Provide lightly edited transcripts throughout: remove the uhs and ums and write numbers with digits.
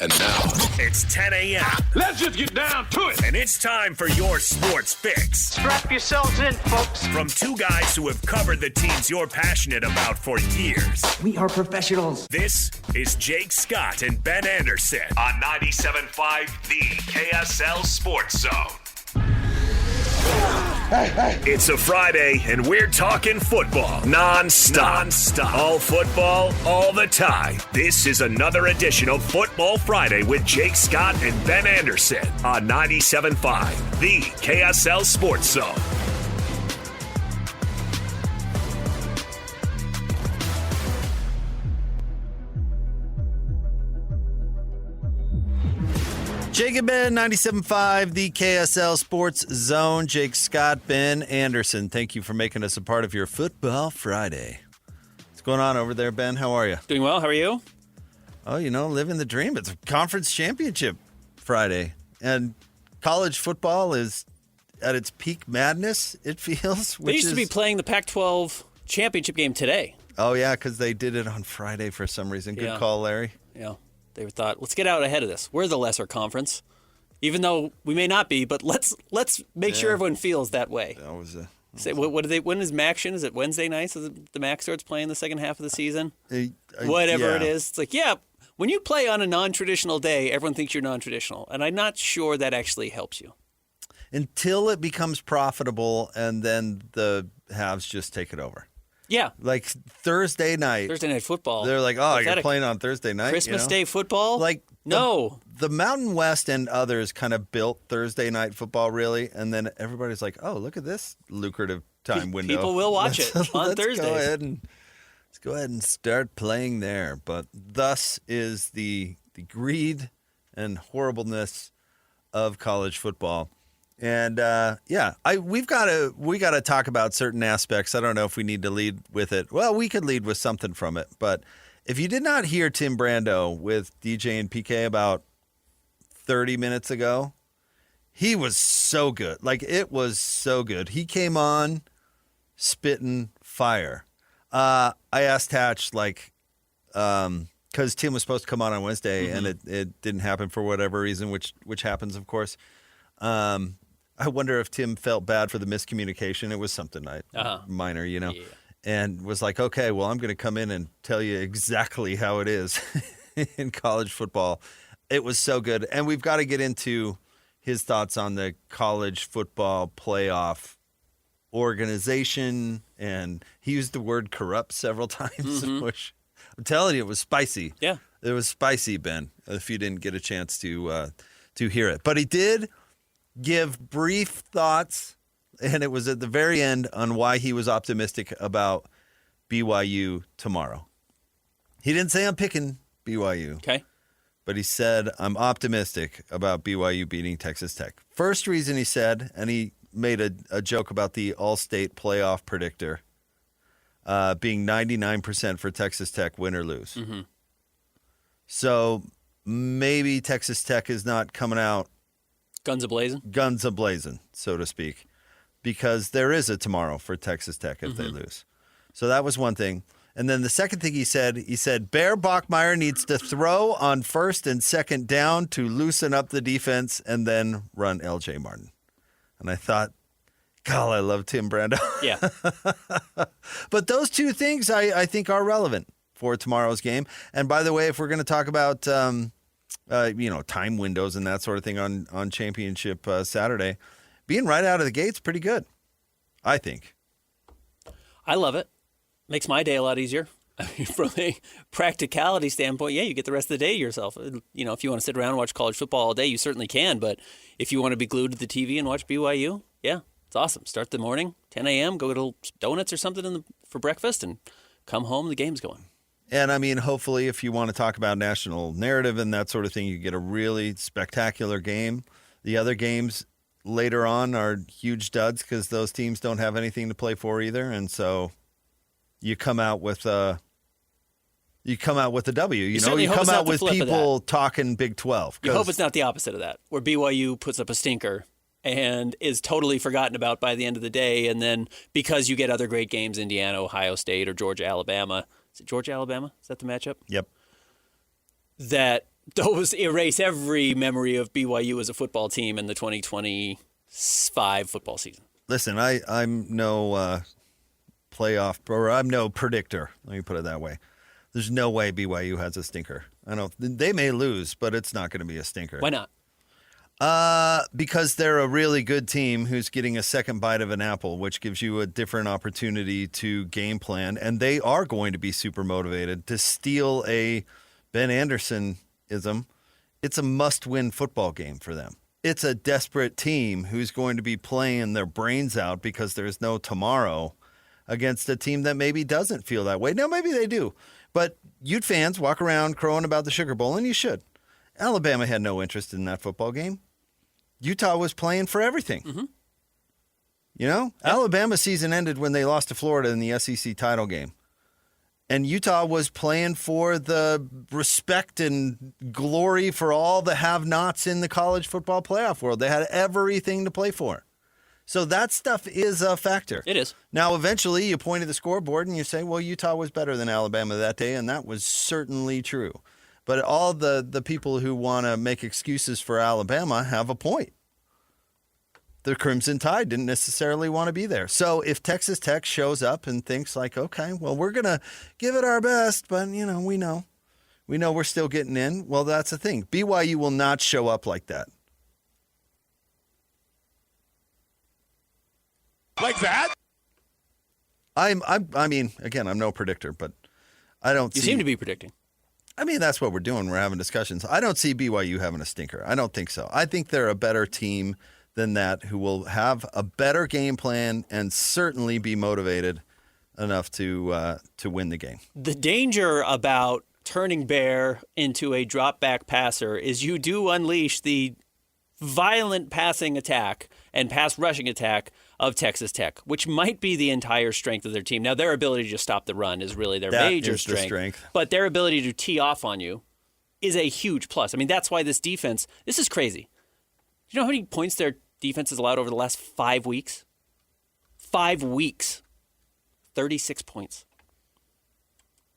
And now, it's 10 a.m. Let's just get down to it. And it's time for your sports fix. Strap yourselves in, folks. From two guys who have covered the teams you're passionate about for years. We are professionals. This is Jake Scott and Ben Anderson on 97.5 The KSL Sports Zone. It's a Friday, and we're talking football non-stop. All football, all the time. This is another edition of Football Friday with Jake Scott and Ben Anderson on 97.5 The KSL Sports Zone. Jake and Ben, 97.5, the KSL Sports Zone. Jake Scott, Ben Anderson, thank you for making us a part of your Football Friday. What's going on over there, Ben? How are you? Doing well. How are you? Oh, living the dream. It's a conference championship Friday. And college football is at its peak madness, it feels. They used to be playing the Pac-12 championship game today. Oh, yeah, because they did it on Friday for some reason. Good call, Larry. Yeah. They thought, let's get out ahead of this. We're the lesser conference, even though we may not be. But let's make sure everyone feels that way. That was what do they? When is MACtion? Is it Wednesday nights? Is it the MAC starts playing the second half of the season? Whatever it is, it's like when you play on a non-traditional day, everyone thinks you're non-traditional, and I'm not sure that actually helps you until it becomes profitable, and then the haves just take it over. Yeah. Like Thursday night football. They're like, oh, you're playing on Thursday night? Christmas Day football? Like, no. The Mountain West and others kind of built Thursday night football, really. And then everybody's like, oh, look at this lucrative time window. People will watch it on Thursdays. Let's go ahead and start playing there. But thus is the greed and horribleness of college football. And we got to talk about certain aspects. I don't know if we need to lead with it. Well, we could lead with something from it. But if you did not hear Tim Brando with DJ and PK about 30 minutes ago, he was so good. Like, it was so good. He came on spitting fire. I asked Hatch, because Tim was supposed to come on Wednesday, and it didn't happen for whatever reason, which happens, of course. I wonder if Tim felt bad for the miscommunication. It was something minor, Yeah. And was like, okay, well, I'm going to come in and tell you exactly how it is in college football. It was so good. And we've got to get into his thoughts on the college football playoff organization. And he used the word corrupt several times, which I'm telling you, it was spicy. Yeah. It was spicy, Ben, if you didn't get a chance to hear it. But he did give brief thoughts, and it was at the very end on why he was optimistic about BYU tomorrow. He didn't say I'm picking BYU. Okay. But he said, I'm optimistic about BYU beating Texas Tech. First reason he said, and he made a joke about the all-state playoff predictor being 99% for Texas Tech, win or lose. Mm-hmm. So maybe Texas Tech is not coming out Guns a-blazing, so to speak, because there is a tomorrow for Texas Tech if they lose. So that was one thing. And then the second thing he said, Bear Bachmeier needs to throw on first and second down to loosen up the defense and then run LJ Martin. And I thought, God, I love Tim Brando. Yeah. But those two things I think are relevant for tomorrow's game. And by the way, if we're going to talk about time windows and that sort of thing on championship Saturday, being right out of the gate's pretty good, I think. I love it. Makes my day a lot easier. I mean, from a practicality standpoint, you get the rest of the day to yourself. If you want to sit around and watch college football all day, you certainly can. But if you want to be glued to the TV and watch BYU, it's awesome. Start the morning, 10 a.m., go get donuts or something for breakfast, and come home, the game's going. And, I mean, hopefully if you want to talk about national narrative and that sort of thing, you get a really spectacular game. The other games later on are huge duds because those teams don't have anything to play for either. And so you come out with a W. You come out with people talking Big 12. You hope it's not the opposite of that, where BYU puts up a stinker and is totally forgotten about by the end of the day. And then because you get other great games, Indiana, Ohio State, or Georgia, Alabama. Is it Georgia, Alabama? Is that the matchup? Yep. That Those erase every memory of BYU as a football team in the 2025 football season. Listen, I'm no playoff, or I'm no predictor. Let me put it that way. There's no way BYU has a stinker. I don't. They may lose, but it's not going to be a stinker. Why not? Because they're a really good team who's getting a second bite of an apple, which gives you a different opportunity to game plan, and they are going to be super motivated to steal a Ben Anderson-ism. It's a must-win football game for them. It's a desperate team who's going to be playing their brains out because there's no tomorrow against a team that maybe doesn't feel that way. Now, maybe they do. But Ute fans walk around crowing about the Sugar Bowl, and you should. Alabama had no interest in that football game. Utah was playing for everything. Mm-hmm. You know? Yep. Alabama's season ended when they lost to Florida in the SEC title game. And Utah was playing for the respect and glory for all the have-nots in the college football playoff world. They had everything to play for. So that stuff is a factor. It is. Now, eventually, you point at the scoreboard and you say, well, Utah was better than Alabama that day, and that was certainly true. But all the people who want to make excuses for Alabama have a point. The Crimson Tide didn't necessarily want to be there. So if Texas Tech shows up and thinks like, okay, well, we're going to give it our best, but, we know we're still getting in. Well, that's the thing. BYU will not show up like that. Like that? I mean, again, I'm no predictor, but I don't You seem to be predicting. I mean, that's what we're doing. We're having discussions. I don't see BYU having a stinker. I don't think so. I think they're a better team than that, who will have a better game plan and certainly be motivated enough to win the game. The danger about turning Bear into a drop-back passer is you do unleash the violent passing attack and pass rushing attack of Texas Tech, which might be the entire strength of their team. Now, their ability to just stop the run is really their major strength. But their ability to tee off on you is a huge plus. I mean, that's why this defense, this is crazy. Do you know how many points their defense has allowed over the last 5 weeks? 5 weeks. 36 points.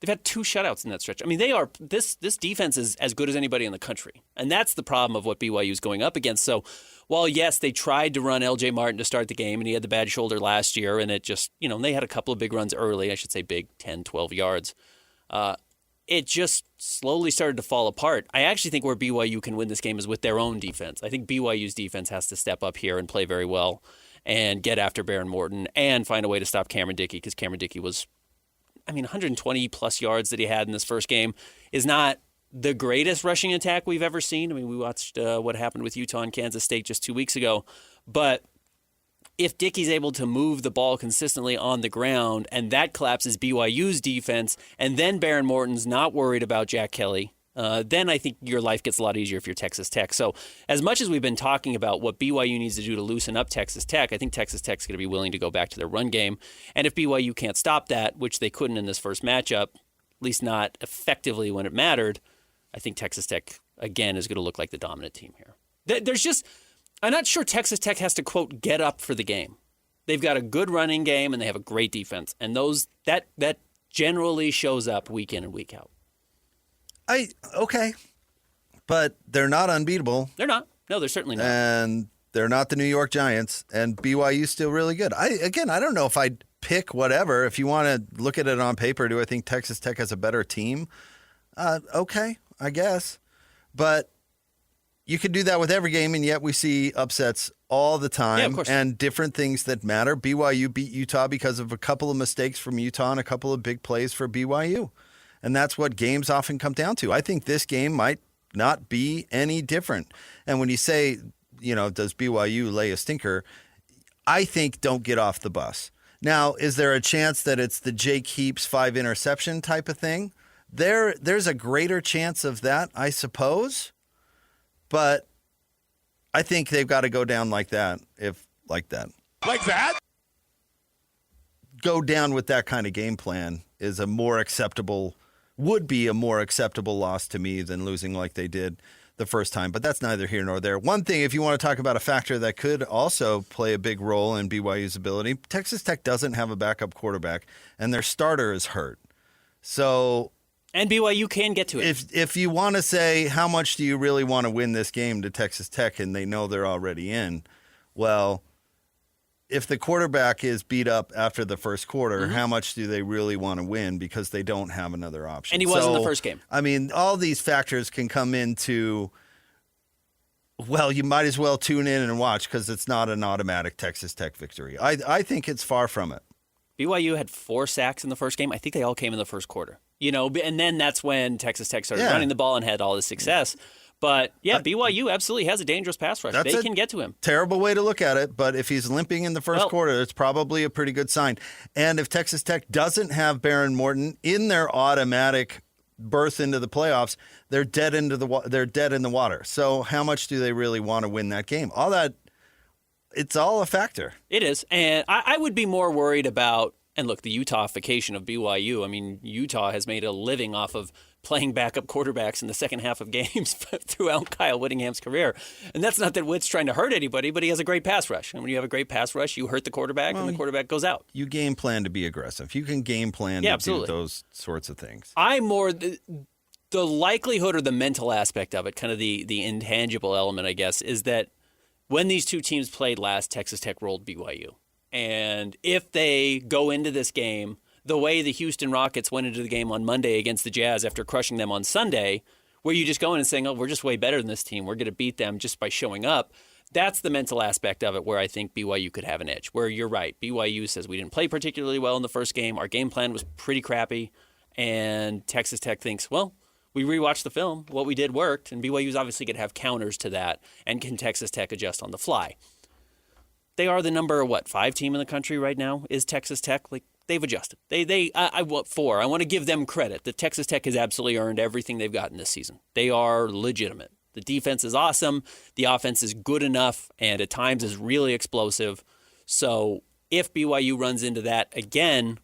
They've had 2 shutouts in that stretch. I mean, this defense is as good as anybody in the country. And that's the problem of what BYU is going up against. So while, yes, they tried to run L.J. Martin to start the game, and he had the bad shoulder last year, and it just, they had a couple of big runs early, I should say big, 10, 12 yards. It just slowly started to fall apart. I actually think where BYU can win this game is with their own defense. I think BYU's defense has to step up here and play very well and get after Baron Morton and find a way to stop Cameron Dickey, because Cameron Dickey was, 120-plus yards that he had in this first game is not the greatest rushing attack we've ever seen. I mean, we watched what happened with Utah and Kansas State just 2 weeks ago. But if Dickey's able to move the ball consistently on the ground and that collapses BYU's defense, and then Baron Morton's not worried about Jack Kelly, then I think your life gets a lot easier if you're Texas Tech. So as much as we've been talking about what BYU needs to do to loosen up Texas Tech, I think Texas Tech's going to be willing to go back to their run game. And if BYU can't stop that, which they couldn't in this first matchup, at least not effectively when it mattered, I think Texas Tech, again, is going to look like the dominant team here. I'm not sure Texas Tech has to, quote, get up for the game. They've got a good running game, and they have a great defense. And that generally shows up week in and week out. Okay. But they're not unbeatable. They're not. No, they're certainly not. And they're not the New York Giants. And BYU's still really good. I don't know if I'd pick whatever. If you want to look at it on paper, do I think Texas Tech has a better team? Okay, I guess. But you could do that with every game, and yet we see upsets all the time. Yeah, of course. And different things that matter. BYU beat Utah because of a couple of mistakes from Utah and a couple of big plays for BYU. And that's what games often come down to. I think this game might not be any different. And when you say, does BYU lay a stinker, I think don't get off the bus. Now, is there a chance that it's the Jake Heaps 5 interception type of thing? There's a greater chance of that, I suppose. But I think they've got to go down like that, like that. Like that? Go down with that kind of game plan would be a more acceptable loss to me than losing like they did the first time. But that's neither here nor there. One thing, if you want to talk about a factor that could also play a big role in BYU's ability, Texas Tech doesn't have a backup quarterback, and their starter is hurt. So And BYU can get to it. If you want to say, how much do you really want to win this game to Texas Tech, and they know they're already in, well, if the quarterback is beat up after the first quarter, how much do they really want to win because they don't have another option? And he was in the first game. I mean, all these factors can come into, well, you might as well tune in and watch because it's not an automatic Texas Tech victory. I think it's far from it. BYU had 4 sacks in the first game. I think they all came in the first quarter. And then that's when Texas Tech started running the ball and had all the success. But, BYU absolutely has a dangerous pass rush. They can get to him. Terrible way to look at it, but if he's limping in the first quarter, it's probably a pretty good sign. And if Texas Tech doesn't have Baron Morton in their automatic berth into the playoffs, they're dead in the water. So how much do they really want to win that game? All that, it's all a factor. It is. And I would be more worried about, and look, the Utahification of BYU. I mean, Utah has made a living off of playing backup quarterbacks in the second half of games throughout Kyle Whittingham's career. And that's not that Witt's trying to hurt anybody, but he has a great pass rush. And when you have a great pass rush, you hurt the quarterback, and the quarterback goes out. You game plan to be aggressive. You can game plan to do those sorts of things. I'm more the likelihood or the mental aspect of it, kind of the intangible element, I guess, is that when these two teams played last, Texas Tech rolled BYU. And if they go into this game the way the Houston Rockets went into the game on Monday against the Jazz after crushing them on Sunday, where you just go in and saying, oh, we're just way better than this team, we're going to beat them just by showing up, that's the mental aspect of it where I think BYU could have an edge. Where you're right, BYU says we didn't play particularly well in the first game, our game plan was pretty crappy, and Texas Tech thinks, well, we rewatched the film, what we did worked, and BYU's obviously going to have counters to that, and can Texas Tech adjust on the fly? They are the number, 5 team in the country right now, is Texas Tech. Like, they've adjusted. I want 4. I want to give them credit. The Texas Tech has absolutely earned everything they've gotten this season. They are legitimate. The defense is awesome. The offense is good enough, and at times is really explosive. So if BYU runs into that again,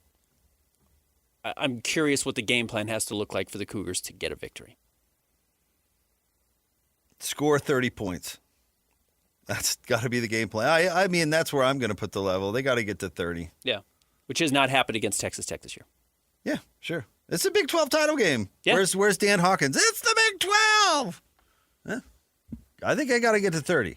I'm curious what the game plan has to look like for the Cougars to get a victory. Score 30 points. That's got to be the game plan. I mean, that's where I'm going to put the level. They got to get to 30. Yeah, which has not happened against Texas Tech this year. Yeah, sure. It's a Big 12 title game. Yeah. Where's Dan Hawkins? It's the Big 12. Yeah. I think I got to get to 30.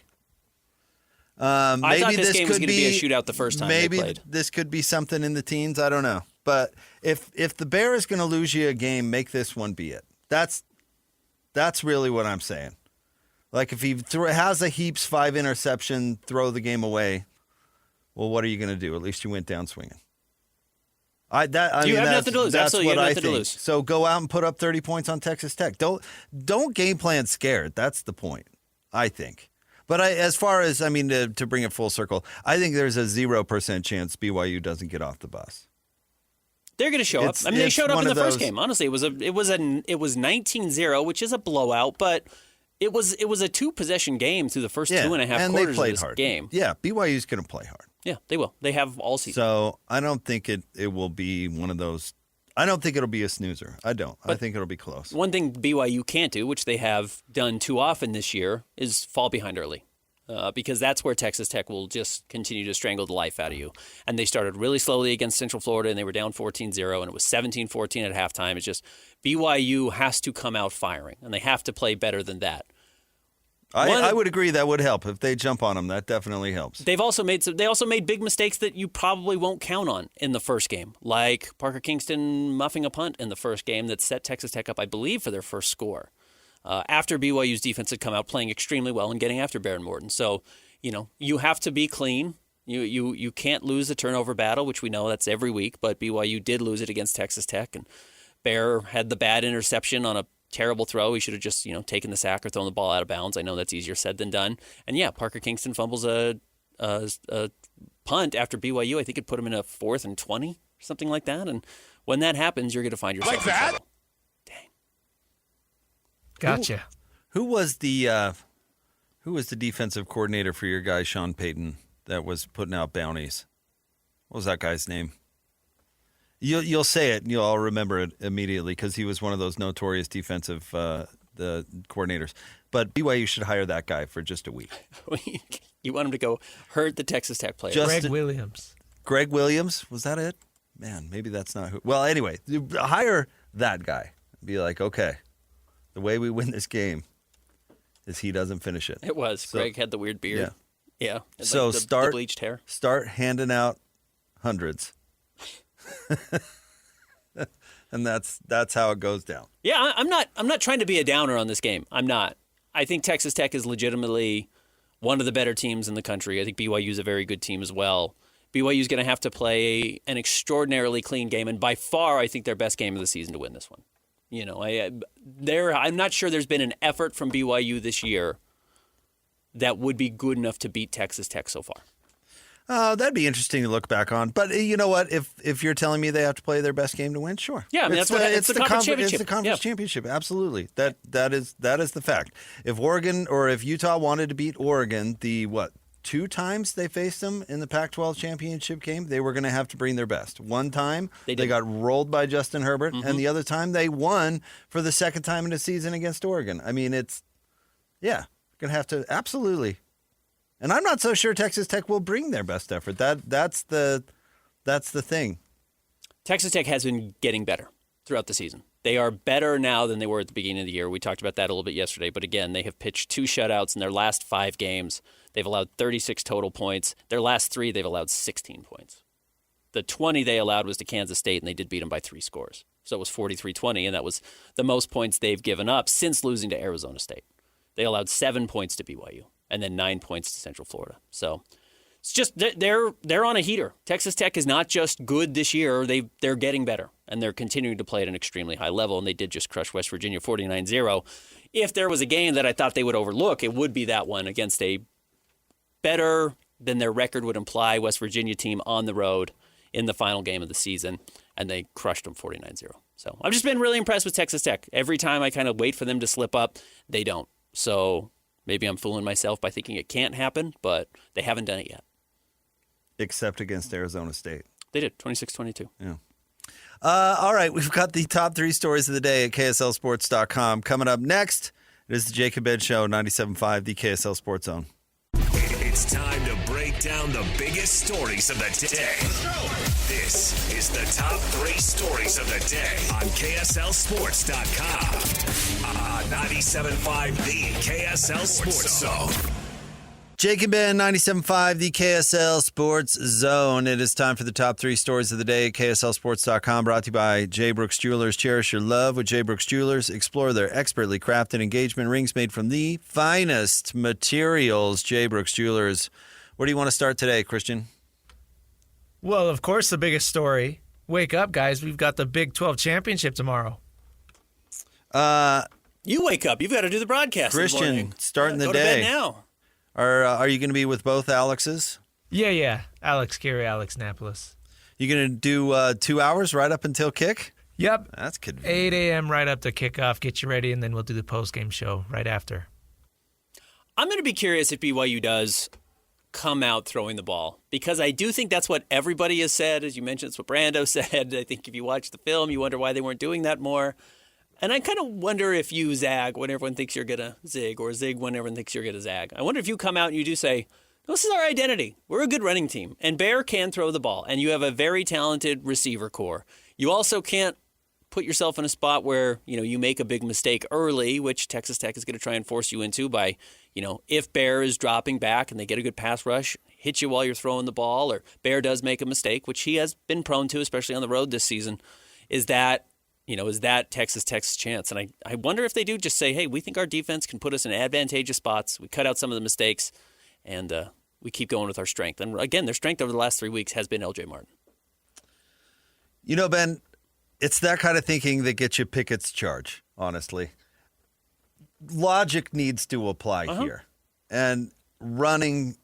I thought this game was going to be a shootout the first time they played. Maybe this could be something in the teens. I don't know. But if the Bear is going to lose you a game, make this one be it. That's really what I'm saying. Like, if he has a heaps 5 interception, throw the game away, well, what are you going to do? At least you went down swinging. You have nothing to lose. Absolutely, you have nothing to lose. So go out and put up 30 points on Texas Tech. Don't game plan scared. That's the point, I think. But to bring it full circle, I think there's a 0% chance BYU doesn't get off the bus. They're going to show up. I mean, they showed up in the first game. Honestly, it was 19-0, which is a blowout, but it was a 2-possession game through the first 2.5 quarters of this game. Yeah, BYU's going to play hard. Yeah, they will. They have all season. So I don't think it will be one of those. I don't think it'll be a snoozer. I don't. I think it'll be close. One thing BYU can't do, which they have done too often this year, is fall behind early. Because that's where Texas Tech will just continue to strangle the life out of you. And they started really slowly against Central Florida, and they were down 14-0, and it was 17-14 at halftime. It's just BYU has to come out firing, and they have to play better than that. I would agree that would help. If they jump on them, that definitely helps. They also made big mistakes that you probably won't count on in the first game, like Parker Kingston muffing a punt in the first game that set Texas Tech up, I believe, for their first score. After BYU's defense had come out playing extremely well and getting after Baron Morton. So, you have to be clean. You can't lose the turnover battle, which we know that's every week, but BYU did lose it against Texas Tech, and Bear had the bad interception on a terrible throw. He should have just, taken the sack or thrown the ball out of bounds. I know that's easier said than done. And Parker Kingston fumbles a punt after BYU. I think it put him in a 4th and 20 or something like that. And when that happens, you're going to find yourself in trouble. Dang. Gotcha. Who was the defensive coordinator for your guy Sean Payton that was putting out bounties? What was that guy's name? You'll say it and you'll all remember it immediately because he was one of those notorious defensive the coordinators. But BYU should hire that guy for just a week. You want him to go hurt the Texas Tech players. Greg Williams. Greg Williams? Was that it? Man, maybe that's not who. Well, anyway, hire that guy. be like, okay, the way we win this game is he doesn't finish it. It was. So, Greg had the weird beard. Yeah. So like the bleached hair. Start handing out hundreds. And that's how it goes down. Yeah, I'm not trying to be a downer on this game. I'm not. I think Texas Tech is legitimately one of the better teams in the country. I think BYU is a very good team as well. BYU is going to have to play an extraordinarily clean game, and by far, I think their best game of the season to win this one. You know, I'm not sure there's been an effort from BYU this year that would be good enough to beat Texas Tech so far. That'd be interesting to look back on. But you know what? If you're telling me they have to play their best game to win, sure. Yeah, I mean, it's the conference championship. It's the conference championship. Absolutely. That is the fact. If Oregon or if Utah wanted to beat Oregon, two times they faced them in the Pac-12 championship game, they were going to have to bring their best. One time they got rolled by Justin Herbert, and the other time they won for the second time in the season against Oregon. I mean, going to have to absolutely. And I'm not so sure Texas Tech will bring their best effort. That's the thing. Texas Tech has been getting better throughout the season. They are better now than they were at the beginning of the year. We talked about that a little bit yesterday. But again, they have pitched 2 shutouts in their last 5 games. They've allowed 36 total points. Their last 3, they've allowed 16 points. The 20 they allowed was to Kansas State, and they did beat them by 3 scores. So it was 43-20, and that was the most points they've given up since losing to Arizona State. They allowed 7 points to BYU, and then 9 points to Central Florida. So it's just they're on a heater. Texas Tech is not just good this year. They're getting better, and they're continuing to play at an extremely high level, and they did just crush West Virginia 49-0. If there was a game that I thought they would overlook, it would be that one against a better than their record would imply West Virginia team on the road in the final game of the season, and they crushed them 49-0. So I've just been really impressed with Texas Tech. Every time I kind of wait for them to slip up, they don't. So maybe I'm fooling myself by thinking it can't happen, but they haven't done it yet. Except against Arizona State. They did, 26-22. Yeah. All right, we've got the top 3 stories of the day at KSLSports.com. Coming up next, it is the Jacob Ed Show, 97.5, the KSL Sports Zone. It's time to break down the biggest stories of the day. This is the top 3 stories of the day on KSLSports.com. 97.5, the KSL Sports Zone. Jacob Ben, 97.5, the KSL Sports Zone. It is time for the top 3 stories of the day at KSLSports.com, brought to you by J. Brooks Jewelers. Cherish your love with J. Brooks Jewelers. Explore their expertly crafted engagement rings made from the finest materials. J. Brooks Jewelers. Where do you want to start today, Christian? Well, of course, the biggest story. Wake up, guys. We've got the Big 12 championship tomorrow. You wake up. You've got to do the broadcast Christian, starting the Go day. to bed now. Are you going to be with both Alexes? Yeah. Alex Carey, Alex Napolis. You going to do 2 hours right up until kick? Yep. That's convenient. 8 a.m. right up to kickoff. Get you ready, and then we'll do the post-game show right after. I'm going to be curious if BYU does come out throwing the ball, because I do think that's what everybody has said. As you mentioned, it's what Brando said. I think if you watch the film, you wonder why they weren't doing that more. And I kind of wonder if you zag when everyone thinks you're going to zig, or zig when everyone thinks you're going to zag. I wonder if you come out and you do say, this is our identity. We're a good running team, and Bear can throw the ball, and you have a very talented receiver core. You also can't put yourself in a spot where, you make a big mistake early, which Texas Tech is going to try and force you into by, if Bear is dropping back and they get a good pass rush, hit you while you're throwing the ball, or Bear does make a mistake, which he has been prone to, especially on the road this season, is that Texas Tech's chance? And I wonder if they do just say, hey, we think our defense can put us in advantageous spots. We cut out some of the mistakes, and we keep going with our strength. And again, their strength over the last 3 weeks has been L.J. Martin. Ben, it's that kind of thinking that gets you Pickett's charge, honestly. Logic needs to apply here. And running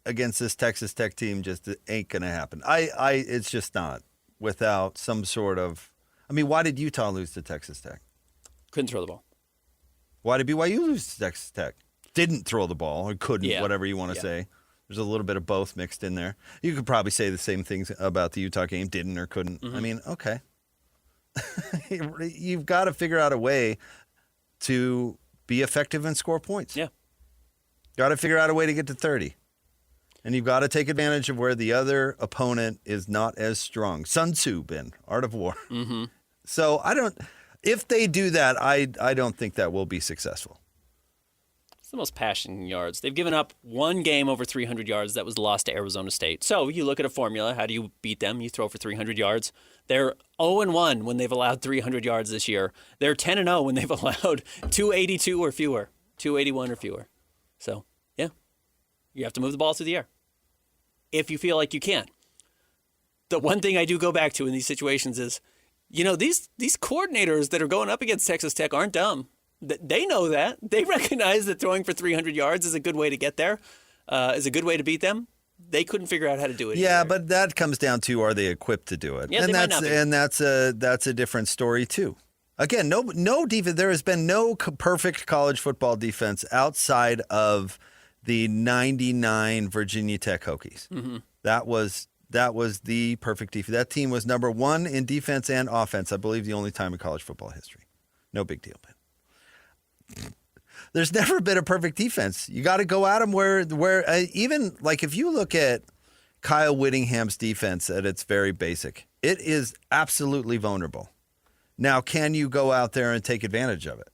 against this Texas Tech team just ain't going to happen. It's just not without some sort of... why did Utah lose to Texas Tech? Couldn't throw the ball. Why did BYU lose to Texas Tech? Didn't throw the ball, or couldn't, whatever you want to say. There's a little bit of both mixed in there. You could probably say the same things about the Utah game, didn't or couldn't. Okay. You've got to figure out a way to be effective and score points. Yeah. Got to figure out a way to get to 30. And you've got to take advantage of where the other opponent is not as strong. Sun Tzu, Ben, Art of War. Mm-hmm. So If they do that, I don't think that will be successful. It's the most passing yards. They've given up one game over 300 yards. That was the loss to Arizona State. So you look at a formula. How do you beat them? You throw for 300 yards. They're 0-1 when they've allowed 300 yards this year. They're 10-0 when they've allowed 282 or fewer, 281 or fewer. So, yeah, you have to move the ball through the air if you feel like you can. The one thing I do go back to in these situations is, these coordinators that are going up against Texas Tech aren't dumb. They know that. They recognize that throwing for 300 yards is a good way to get there, is a good way to beat them. They couldn't figure out how to do it. Yeah, either. but that comes down to, are they equipped to do it? Yeah, and they might not be. And that's a different story too. Again, no defense. There has been no perfect college football defense outside of the '99 Virginia Tech Hokies. Mm-hmm. That was the perfect defense. That team was number one in defense and offense. I believe the only time in college football history. No big deal, man. There's never been a perfect defense. You got to go at them where even like if you look at Kyle Whittingham's defense at its very basic, it is absolutely vulnerable. Now, can you go out there and take advantage of it?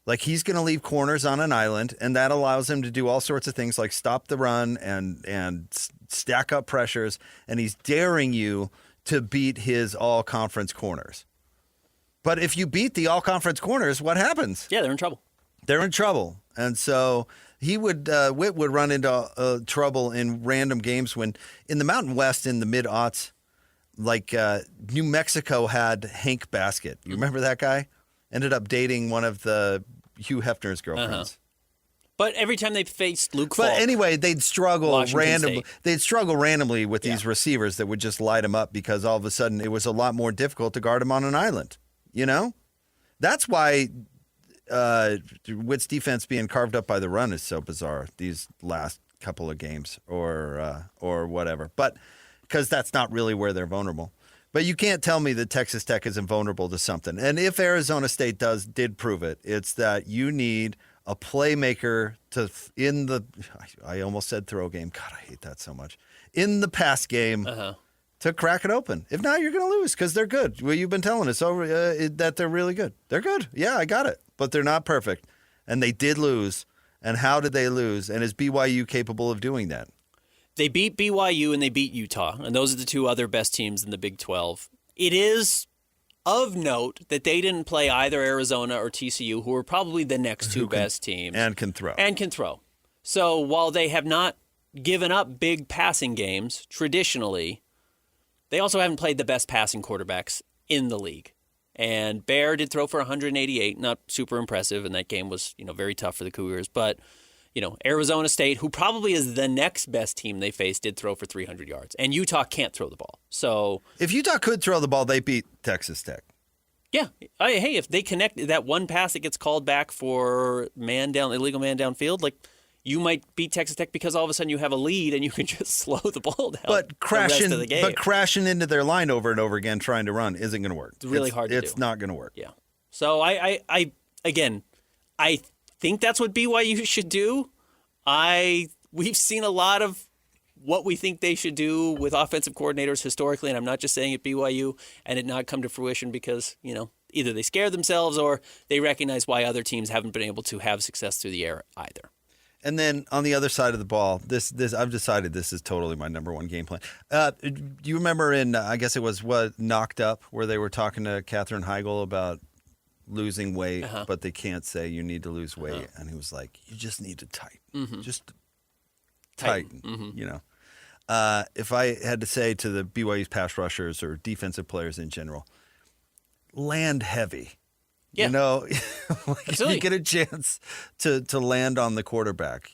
Like he's going to leave corners on an island, and that allows him to do all sorts of things like stop the run and stack up pressures, and he's daring you to beat his all-conference corners. But if you beat the all-conference corners, what happens? Yeah, they're in trouble. They're in trouble. And so Whit would run into trouble in random games when in the Mountain West in the mid-aughts, like New Mexico had Hank Baskett. You remember that guy? Ended up dating one of the Hugh Hefner's girlfriends. Uh-huh. But every time they faced Luke Falk. But anyway, they'd struggle Washington State. They'd struggle randomly with these receivers that would just light them up because all of a sudden it was a lot more difficult to guard them on an island. That's why Witt's defense being carved up by the run is so bizarre these last couple of games or whatever. But because that's not really where they're vulnerable. But you can't tell me that Texas Tech isn't vulnerable to something. And if Arizona State did prove it, it's that you need a playmaker I almost said throw game. God, I hate that so much. In the pass game to crack it open. If not, you're going to lose because they're good. Well, you've been telling us that they're really good. They're good. Yeah, I got it. But they're not perfect. And they did lose. And how did they lose? And is BYU capable of doing that? They beat BYU and they beat Utah, and those are the two other best teams in the Big 12. It is of note that they didn't play either Arizona or TCU, who are probably the next two best teams. And can throw. So while they have not given up big passing games traditionally, they also haven't played the best passing quarterbacks in the league. And Bear did throw for 188, not super impressive, and that game was very tough for the Cougars, but Arizona State, who probably is the next best team they faced, did throw for 300 yards. And Utah can't throw the ball. So if Utah could throw the ball, they beat Texas Tech. Yeah. Hey, if they connect that one pass that gets called back for illegal man downfield, like you might beat Texas Tech because all of a sudden you have a lead and you can just slow the ball down. But the rest of the game. crashing into their line over and over again trying to run isn't going to work. It's really hard to do. It's not going to work. Yeah. So I think that's what BYU should do. We've seen a lot of what we think they should do with offensive coordinators historically, and I'm not just saying at BYU, and it not come to fruition because, either they scare themselves or they recognize why other teams haven't been able to have success through the air either. And then on the other side of the ball, this I've decided this is totally my number one game plan. Do you remember in, I guess it was Knocked Up, where they were talking to Katherine Heigl about losing weight, but they can't say you need to lose weight. And he was like, you just need to tighten. Mm-hmm. Just tighten. Mm-hmm. If I had to say to the BYU's pass rushers or defensive players in general, land heavy. Yeah. If you get a chance to land on the quarterback,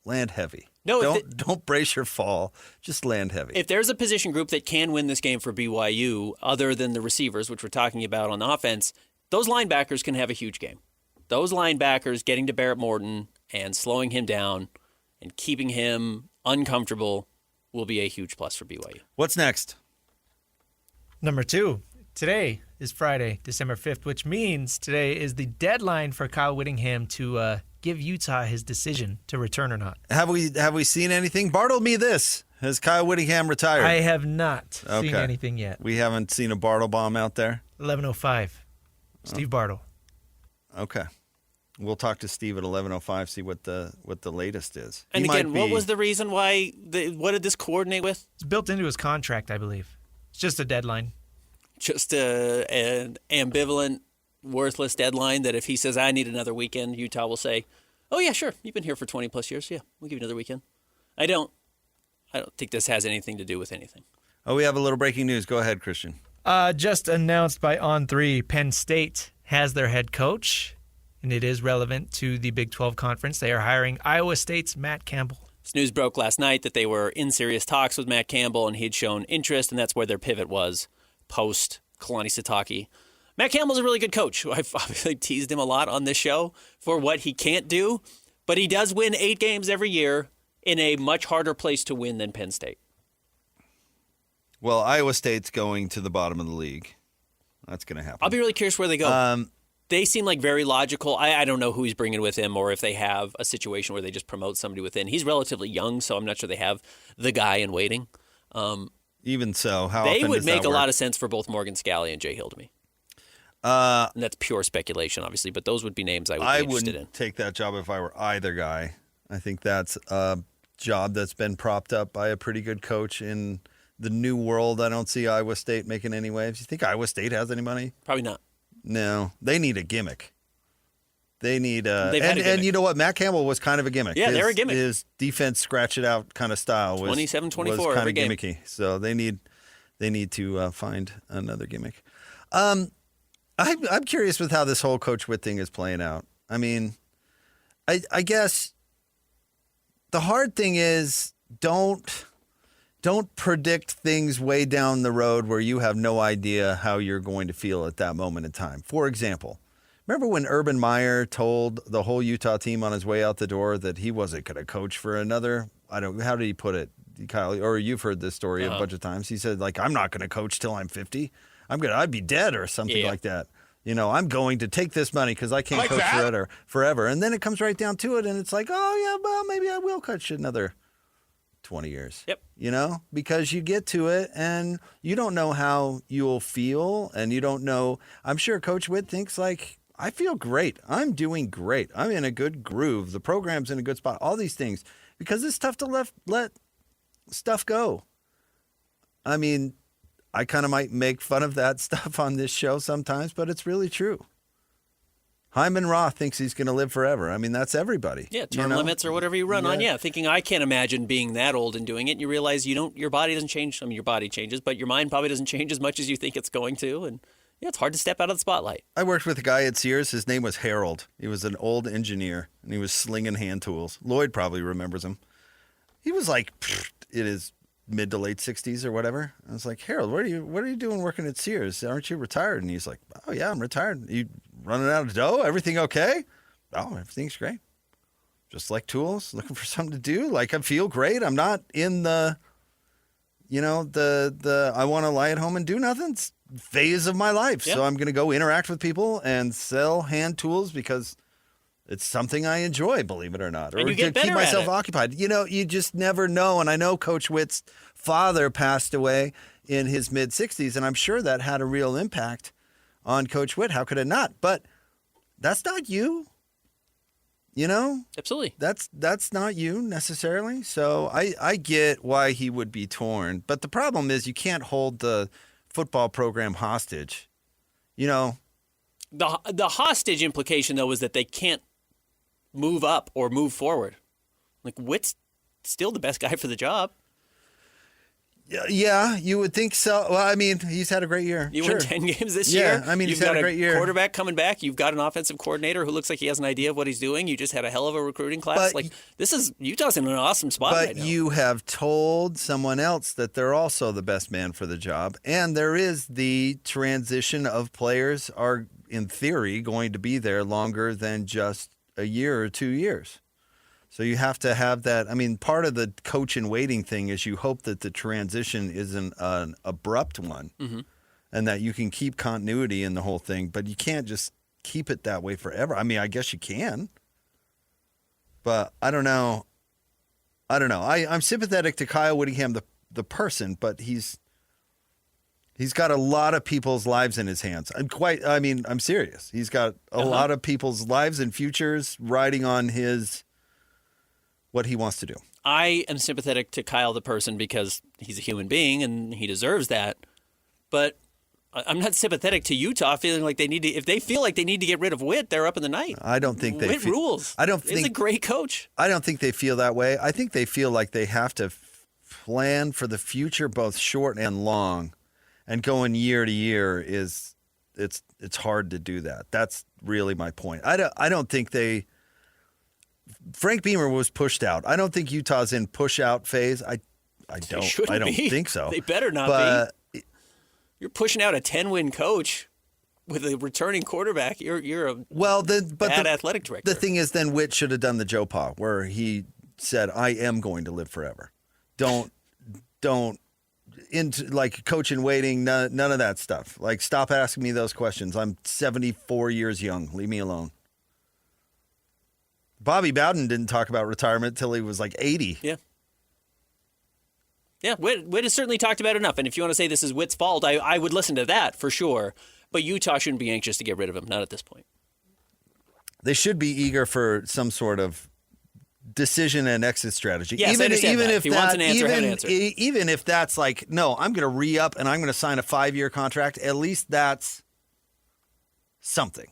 land heavy. No, don't brace your fall. Just land heavy. If there's a position group that can win this game for BYU, other than the receivers, which we're talking about on the offense, those linebackers can have a huge game. Those linebackers getting to Barrett Morton and slowing him down and keeping him uncomfortable will be a huge plus for BYU. What's next? Number 2. Today is Friday, December 5th, which means today is the deadline for Kyle Whittingham to give Utah his decision to return or not. Have we seen anything? Bartle me this. Has Kyle Whittingham retired? I have not seen anything yet. We haven't seen a Bartle bomb out there? 11:05. Steve Bartle. Okay. We'll talk to Steve at 11:05, see what the latest is. And again, what was the reason why? What did this coordinate with? It's built into his contract, I believe. It's just a deadline. Just an ambivalent, worthless deadline that if he says, I need another weekend, Utah will say, oh, yeah, sure. You've been here for 20-plus years. Yeah, we'll give you another weekend. I don't think this has anything to do with anything. Oh, we have a little breaking news. Go ahead, Christian. Just announced by On3, Penn State has their head coach, and it is relevant to the Big 12 Conference. They are hiring Iowa State's Matt Campbell. This news broke last night that they were in serious talks with Matt Campbell, and he'd shown interest, and that's where their pivot was post Kalani Sitake. Matt Campbell's a really good coach. I've obviously teased him a lot on this show for what he can't do, but he does win 8 games every year in a much harder place to win than Penn State. Well, Iowa State's going to the bottom of the league. That's going to happen. I'll be really curious where they go. They seem like very logical. I don't know who he's bringing with him or if they have a situation where they just promote somebody within. He's relatively young, so I'm not sure they have the guy in waiting. Even so, how they often would does make that a work? lot of sense for both Morgan Scalley and Jay Hill to me. And that's pure speculation, obviously, but those would be names I would be interested in. Wouldn't take that job if I were either guy. I think that's a job that's been propped up by a pretty good coach in the new world. I don't see Iowa State making any waves. You think Iowa State has any money? Probably not. No. They need a gimmick. They need They've had a gimmick. And you know what? Matt Campbell was kind of a gimmick. Yeah, they're a gimmick. His defense scratch it out kind of style was 27-24 was kind every of game. gimmicky. So they need to find another gimmick. I'm curious with how this whole Coach Witt thing is playing out. I mean, I guess the hard thing is don't predict things way down the road where you have no idea how you're going to feel at that moment in time. For example, remember when Urban Meyer told the whole Utah team on his way out the door that he wasn't going to coach for another, how did he put it, Kyle? Or you've heard this story a bunch of times. He said, like, I'm not going to coach till I'm 50. I'd be dead or something like that. You know, I'm going to take this money because I can't coach forever. And then it comes right down to it, and it's like, oh, yeah, well, maybe I will coach another 20 years. Yep. You know, because you get to it, and you don't know how you'll feel, and you don't know. I'm sure Coach Witt thinks, like, I feel great. I'm doing great. I'm in a good groove. The program's in a good spot. All these things. Because it's tough to let stuff go. I mean, I kind of might make fun of that stuff on this show sometimes, but it's really true. Hyman Roth thinks he's going to live forever. I mean, that's everybody. Yeah, term limits or whatever you run on. Yeah, thinking I can't imagine being that old and doing it. And you realize your body doesn't change. I mean, your body changes, but your mind probably doesn't change as much as you think it's going to. And yeah, it's hard to step out of the spotlight. I worked with a guy at Sears. His name was Harold. He was an old engineer, and he was slinging hand tools. Lloyd probably remembers him. He was like in his mid to late 60s or whatever. I was like, Harold, what are you doing working at Sears? Aren't you retired? And he's like, oh, yeah, I'm retired. You running out of dough? Everything okay? Oh, everything's great. Just like tools, looking for something to do. Like, I feel great. I'm not in the, the I want to lie at home and do nothing phase of my life. Yep. So I'm going to go interact with people and sell hand tools because it's something I enjoy, believe it or not, or and you get to keep better myself at it. occupied. You know, you just never know. And I know Coach Witt's father passed away in his mid 60s, and I'm sure that had a real impact on Coach Witt. How could it not? But that's not you. You know? Absolutely. That's not you necessarily. So I get why he would be torn. But the problem is you can't hold the football program hostage. You know? The hostage implication, though, is that they can't move up or move forward. Like, Witt's still the best guy for the job. Yeah, you would think so. Well, I mean, he's had a great year. You Sure. win 10 games this year. I mean, You've he's had got a great year. Quarterback coming back. You've got an offensive coordinator who looks like he has an idea of what he's doing. You just had a hell of a recruiting class. But- Utah's in an awesome spot But right now. you have told someone else that they're also the best man for the job. And there is the transition of players are, in theory, going to be there longer than just a year or 2 years. So you have to have that. I mean, part of the coach in waiting thing is you hope that the transition isn't an abrupt one and that you can keep continuity in the whole thing. But you can't just keep it that way forever. I mean, I guess you can. But I don't know. I'm sympathetic to Kyle Whittingham, the person, but he's He's got a lot of people's lives in his hands. I'm serious. He's got a lot of people's lives and futures riding on what he wants to do. I am sympathetic to Kyle the person because he's a human being and he deserves that. But I'm not sympathetic to Utah feeling like they need to. If they feel like they need to get rid of Whit, they're up in the night. I don't think they Whit rules. He's a great coach. I don't think they feel that way. I think they feel like they have to plan for the future, both short and long, and going year to year it's hard to do that. That's really my point. I don't think they. Frank Beamer was pushed out. I don't think Utah's in push out phase. I don't think so. They better not be. You're pushing out a 10-win coach with a returning quarterback. You're a bad athletic director. The thing is, then Whit should have done the Joe Pa, where he said, "I am going to live forever." Don't into like coach in waiting. None of that stuff. Like, stop asking me those questions. I'm 74 years young. Leave me alone. Bobby Bowden didn't talk about retirement till he was like 80. Yeah. Yeah, Whit has certainly talked about enough. And if you want to say this is Whit's fault, I would listen to that for sure. But Utah shouldn't be anxious to get rid of him. Not at this point. They should be eager for some sort of decision and exit strategy. Yes, I understand that. If he wants an answer, have an answer. Even if that's like, no, I'm going to re-up and I'm going to sign a 5-year contract, at least that's something.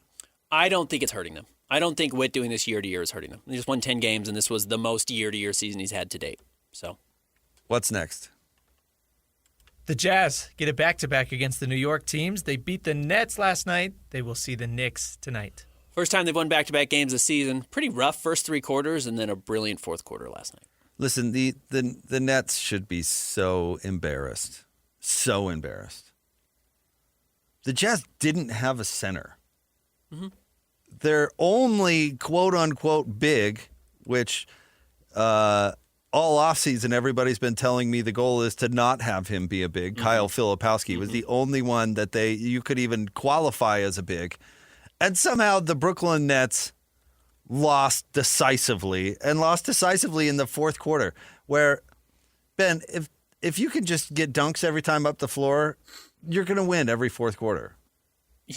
I don't think it's hurting them. I don't think Whit doing this year to year is hurting them. They just won 10 games, and this was the most year-to-year season he's had to date. So, what's next? The Jazz get a back-to-back against the New York teams. They beat the Nets last night. They will see the Knicks tonight. First time they've won back-to-back games this season. Pretty rough first 3 quarters, and then a brilliant fourth quarter last night. Listen, the Nets should be so embarrassed. So embarrassed. The Jazz didn't have a center. Mm-hmm. Their only quote-unquote big, which all offseason everybody's been telling me the goal is to not have him be a big. Mm-hmm. Kyle Filipowski was the only one that you could even qualify as a big. And somehow the Brooklyn Nets lost decisively in the fourth quarter, where, Ben, if you can just get dunks every time up the floor, you're going to win every fourth quarter.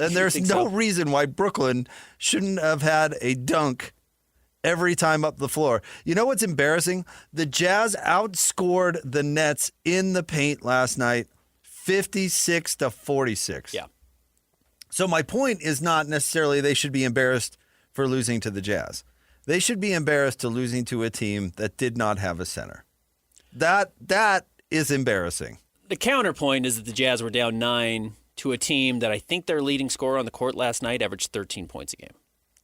And there's no reason why Brooklyn shouldn't have had a dunk every time up the floor. You know what's embarrassing? The Jazz outscored the Nets in the paint last night 56-46. Yeah. So my point is not necessarily they should be embarrassed for losing to the Jazz. They should be embarrassed to losing to a team that did not have a center. That is embarrassing. The counterpoint is that the Jazz were down 9 to a team that I think their leading scorer on the court last night averaged 13 points a game.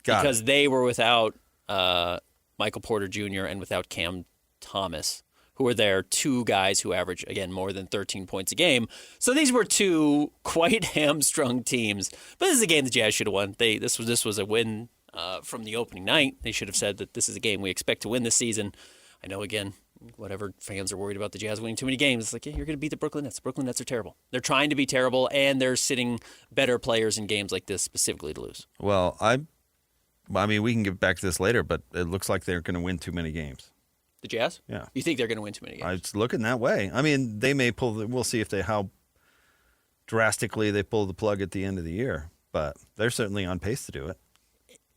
Because they were without Michael Porter Jr. and without Cam Thomas, who were their 2 guys who average, again, more than 13 points a game. So these were 2 quite hamstrung teams. But this is a game the Jazz should have won. This was a win from the opening night. They should have said that this is a game we expect to win this season. I know, again, whatever fans are worried about the Jazz winning too many games, it's like, yeah, you're going to beat the Brooklyn Nets. The Brooklyn Nets are terrible. They're trying to be terrible, and they're sitting better players in games like this specifically to lose. Well, I mean, we can get back to this later, but it looks like they're going to win too many games. The Jazz? Yeah. You think they're going to win too many games? It's looking that way. I mean, they may pull. We'll see how drastically they pull the plug at the end of the year, but they're certainly on pace to do it.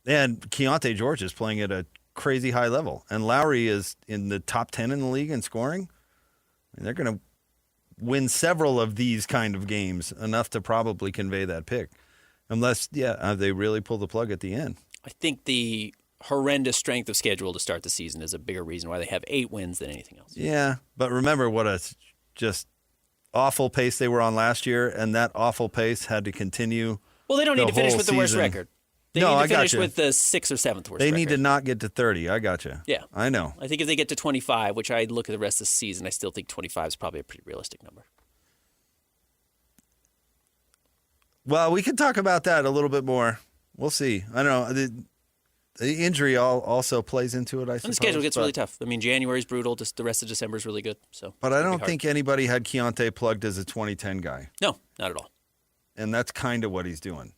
And Keontae George is playing at a crazy high level, and Lowry is in the top 10 in the league in scoring. And they're going to win several of these kind of games, enough to probably convey that pick, unless they really pull the plug at the end. I think the horrendous strength of schedule to start the season is a bigger reason why they have 8 wins than anything else. Yeah, but remember what a just awful pace they were on last year, and that awful pace had to continue. Well, they don't need to finish with the worst record. They need to finish with the 6th or 7th worst record. They need to not get to 30. I got you. Yeah. I know. I think if they get to 25, which I look at the rest of the season, I still think 25 is probably a pretty realistic number. Well, we can talk about that a little bit more. We'll see. I don't know. The injury also plays into it, I suppose. And the schedule gets really tough. I mean, January's brutal. Just the rest of December is really good. But I don't think anybody had Keontae plugged as a 2010 guy. No, not at all. And that's kind of what he's doing.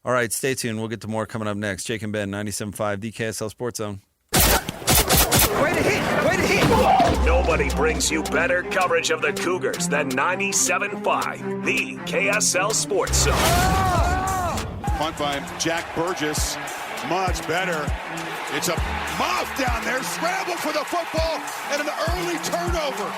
All right, stay tuned. We'll get to more coming up next. Jake and Ben, 97.5, the KSL Sports Zone. Way to hit! Way to hit! Nobody brings you better coverage of the Cougars than 97.5, the KSL Sports Zone. Punt by Jack Burgess. Much better. It's a mouth down there. Scramble for the football and an early turnover.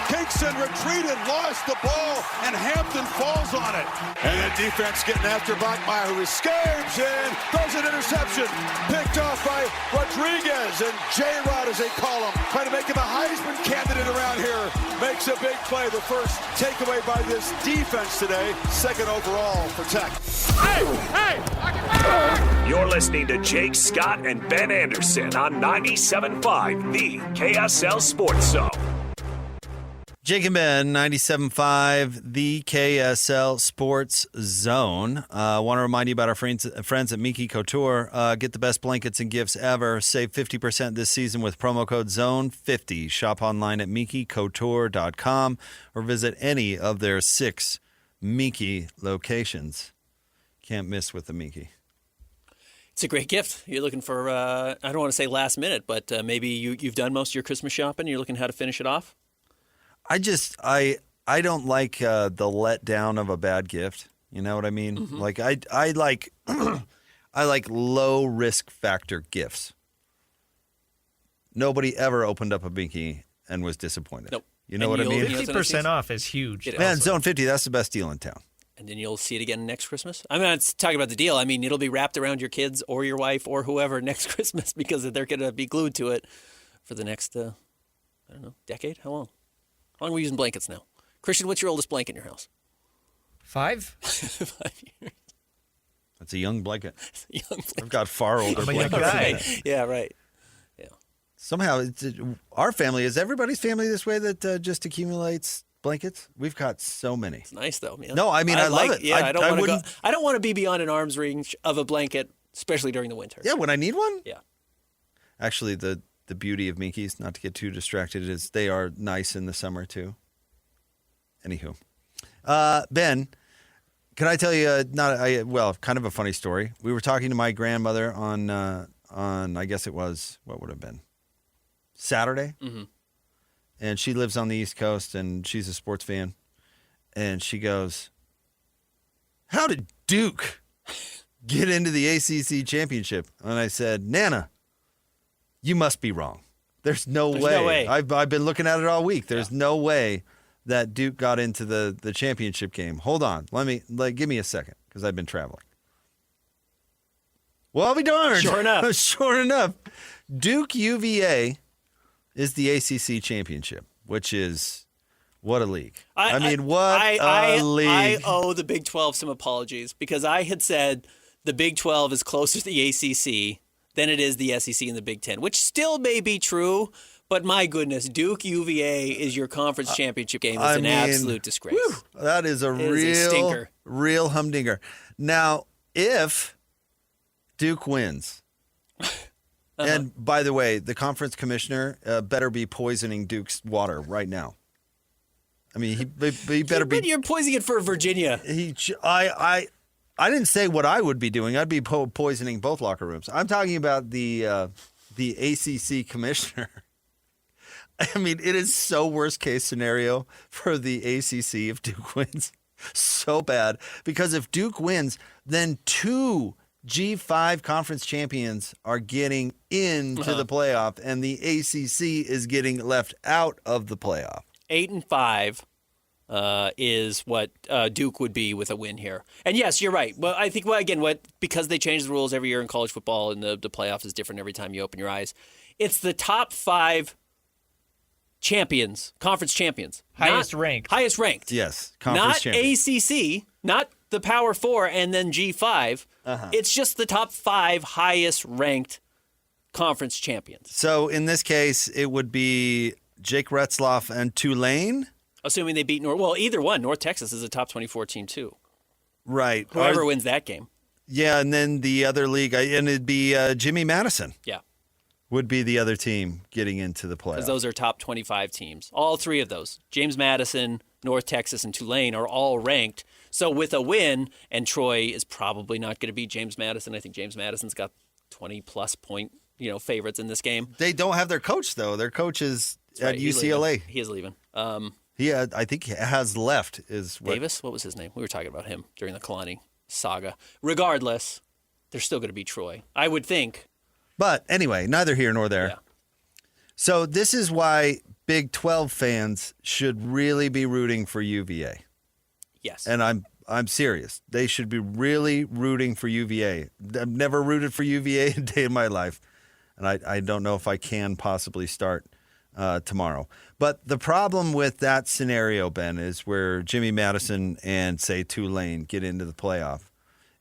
Kingston retreated, lost the ball, and Hampton falls on it. And the defense getting after Bachmeier, who escapes and throws an interception. Picked off by Rodriguez, and J-Rod, as they call him, trying to make him a Heisman candidate around here. Makes a big play. The first takeaway by this defense today. Second overall for Tech. You're listening to Jake Scott and Ben Anderson on 97.5, the KSL Sports Zone. Jake and Ben, 97.5, the KSL Sports Zone. I want to remind you about our friends at Miki Couture. Get the best blankets and gifts ever. Save 50% this season with promo code ZONE50. Shop online at MikiCouture.com or visit any of their 6 Miki locations. Can't miss with the Miki. It's a great gift. You're looking for, I don't want to say last minute, but maybe you've done most of your Christmas shopping. You're looking how to finish it off. I don't like the letdown of a bad gift. You know what I mean? Mm-hmm. Like I like I like low risk factor gifts. Nobody ever opened up a binky and was disappointed. Nope. You know what I mean? 50% off is huge. Man, Zone 50, that's the best deal in town. And then you'll see it again next Christmas. I'm not talking about the deal. I mean, it'll be wrapped around your kids or your wife or whoever next Christmas because they're going to be glued to it for the next, decade? How long? How long are we using blankets now? Christian, what's your oldest blanket in your house? 5? 5 years. That's a young blanket. It's a young blanket. I've got far older I'm a young blankets. guy. Yeah, right. Yeah. Somehow, our family, is everybody's family this way that just accumulates blankets? We've got so many. It's nice, though, man. No, I mean, I love it. Yeah, I don't want to be beyond an arm's reach of a blanket, especially during the winter. Yeah, when I need one? Yeah. Actually, the beauty of Miki's, not to get too distracted, is they are nice in the summer, too. Anywho. Ben, can I tell you, kind of a funny story. We were talking to my grandmother on I guess it was, what would have been? Saturday? Mm-hmm. And she lives on the East Coast, and she's a sports fan. And she goes, how did Duke get into the ACC Championship? And I said, Nana, you must be wrong. There's no way. I've been looking at it all week. There's no way that Duke got into the championship game. Hold on. Give me a second, because I've been traveling. Well, I'll be darned. Sure enough. Duke UVA is the ACC Championship, which is what a league. What a league. I owe the Big 12 some apologies because I had said the Big 12 is closer to the ACC than it is the SEC and the Big 10, which still may be true, but my goodness, Duke UVA is your conference championship game. It's an absolute disgrace. Whew, that is a real humdinger. Now, if Duke wins, and by the way, the conference commissioner better be poisoning Duke's water right now. I mean, he better be. You're poisoning it for Virginia. I didn't say what I would be doing. I'd be poisoning both locker rooms. I'm talking about the ACC commissioner. I mean, it is so worst case scenario for the ACC if Duke wins. So bad. Because if Duke wins, then 2 G5 conference champions are getting into the playoff, and the ACC is getting left out of the playoff. 8-5 is what Duke would be with a win here. And yes, you're right. Well, I think because they change the rules every year in college football, and the playoff is different every time you open your eyes. It's the top 5 champions, conference champions, highest ranked. Yes, conference not champions. ACC, not the Power 4 and then G5. It's just the top 5 highest ranked conference champions. So in this case, it would be Jake Retzloff and Tulane. Assuming they beat either one. North Texas is a top 24 team too. Right. Whoever wins that game. Yeah, and then the other league, and it'd be Jimmy Madison. Yeah. Would be the other team getting into the playoffs. Because those are top 25 teams. All 3 of those, James Madison, North Texas, and Tulane, are all ranked. So with a win, and Troy is probably not going to beat James Madison. I think James Madison's got 20-plus point, favorites in this game. They don't have their coach, though. Their coach is That's at right. UCLA. He is leaving. I think he has left. Davis? What was his name? We were talking about him during the Kalani saga. Regardless, they're still going to be Troy, I would think. But anyway, neither here nor there. Yeah. So this is why Big 12 fans should really be rooting for UVA. Yes. And I'm serious. They should be really rooting for UVA. I've never rooted for UVA a day in my life, and I don't know if I can possibly start tomorrow. But the problem with that scenario, Ben, is where Jimmy Madison and, say, Tulane get into the playoff,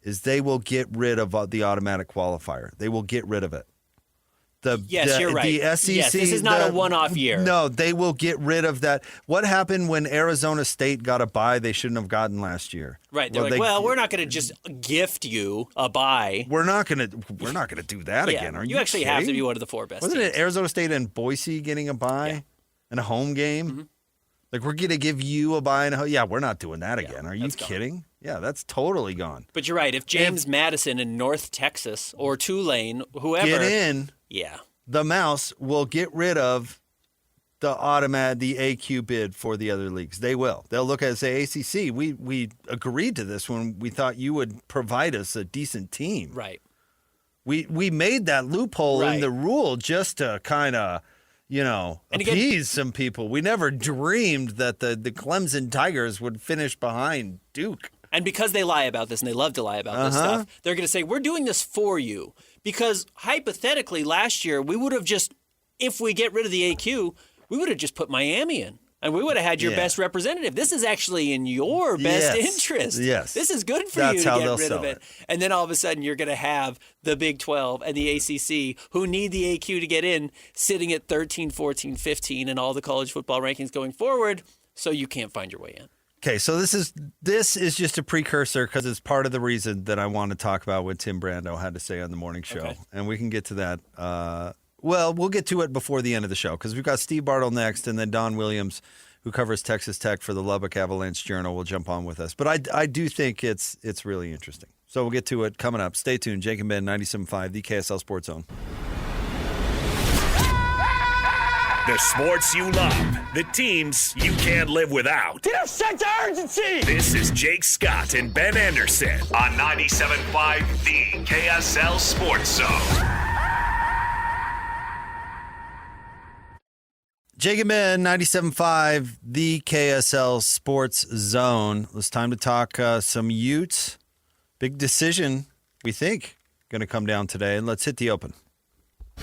is they will get rid of the automatic qualifier. They will get rid of it. You're right. The SEC, yes, this is not a one-off year. No, they will get rid of that. What happened when Arizona State got a bye they shouldn't have gotten last year? Right. They're we're not going to just gift you a bye. We're not going to do that again. Are you actually kidding? have to be one of the 4 best. Wasn't teams. it Arizona State and Boise getting a bye in a home game? Mm-hmm. Like, we're going to give you a bye yeah, we're not doing that again. Are you that's gone. kidding? Yeah, that's totally gone. But you're right. If James Madison in North Texas or Tulane, whoever get in, yeah. The Mouse will get rid of the AQ bid for the other leagues. They will. They'll look at it and say, ACC, we agreed to this when we thought you would provide us a decent team. Right. We made that loophole in the rule just to kind of, appease some people. We never dreamed that the Clemson Tigers would finish behind Duke. And because they lie about this, and they love to lie about this stuff, they're going to say, we're doing this for you. Because hypothetically, last year, we would have just, if we get rid of the AQ, we would have just put Miami in. And we would have had your best representative. This is actually in your best interest. Yes. This is good for That's you to how get they'll rid of sell it. And then all of a sudden, you're going to have the Big 12 and the ACC, who need the AQ to get in, sitting at 13, 14, 15 in all the college football rankings going forward, so you can't find your way in. Okay, so this is just a precursor because it's part of the reason that I want to talk about what Tim Brando had to say on the morning show, and we can get to that. We'll get to it before the end of the show because we've got Steve Bartle next, and then Don Williams, who covers Texas Tech for the Lubbock Avalanche-Journal, will jump on with us. But I do think it's really interesting. So we'll get to it coming up. Stay tuned. Jake and Ben, 97.5, the KSL Sports Zone. The sports you love, the teams you can't live without. Get a sense of urgency! This is Jake Scott and Ben Anderson on 97.5, the KSL Sports Zone. Jake and Ben, 97.5, the KSL Sports Zone. It's time to talk some Utes. Big decision, we think, going to come down today. Let's hit the open.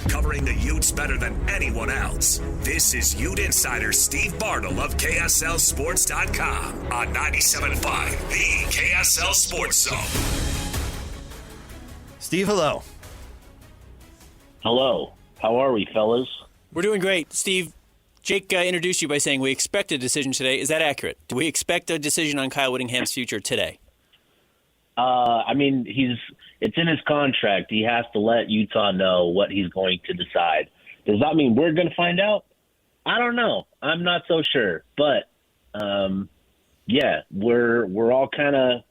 Covering the Utes better than anyone else. This is Ute Insider Steve Bartle of KSLSports.com on 97.5, the KSL Sports Zone. Steve, hello. Hello. How are we, fellas? We're doing great. Steve, Jake introduced you by saying we expect a decision today. Is that accurate? Do we expect a decision on Kyle Whittingham's future today? It's in his contract. He has to let Utah know what he's going to decide. Does that mean we're going to find out? I don't know. I'm not so sure. But, we're all kind of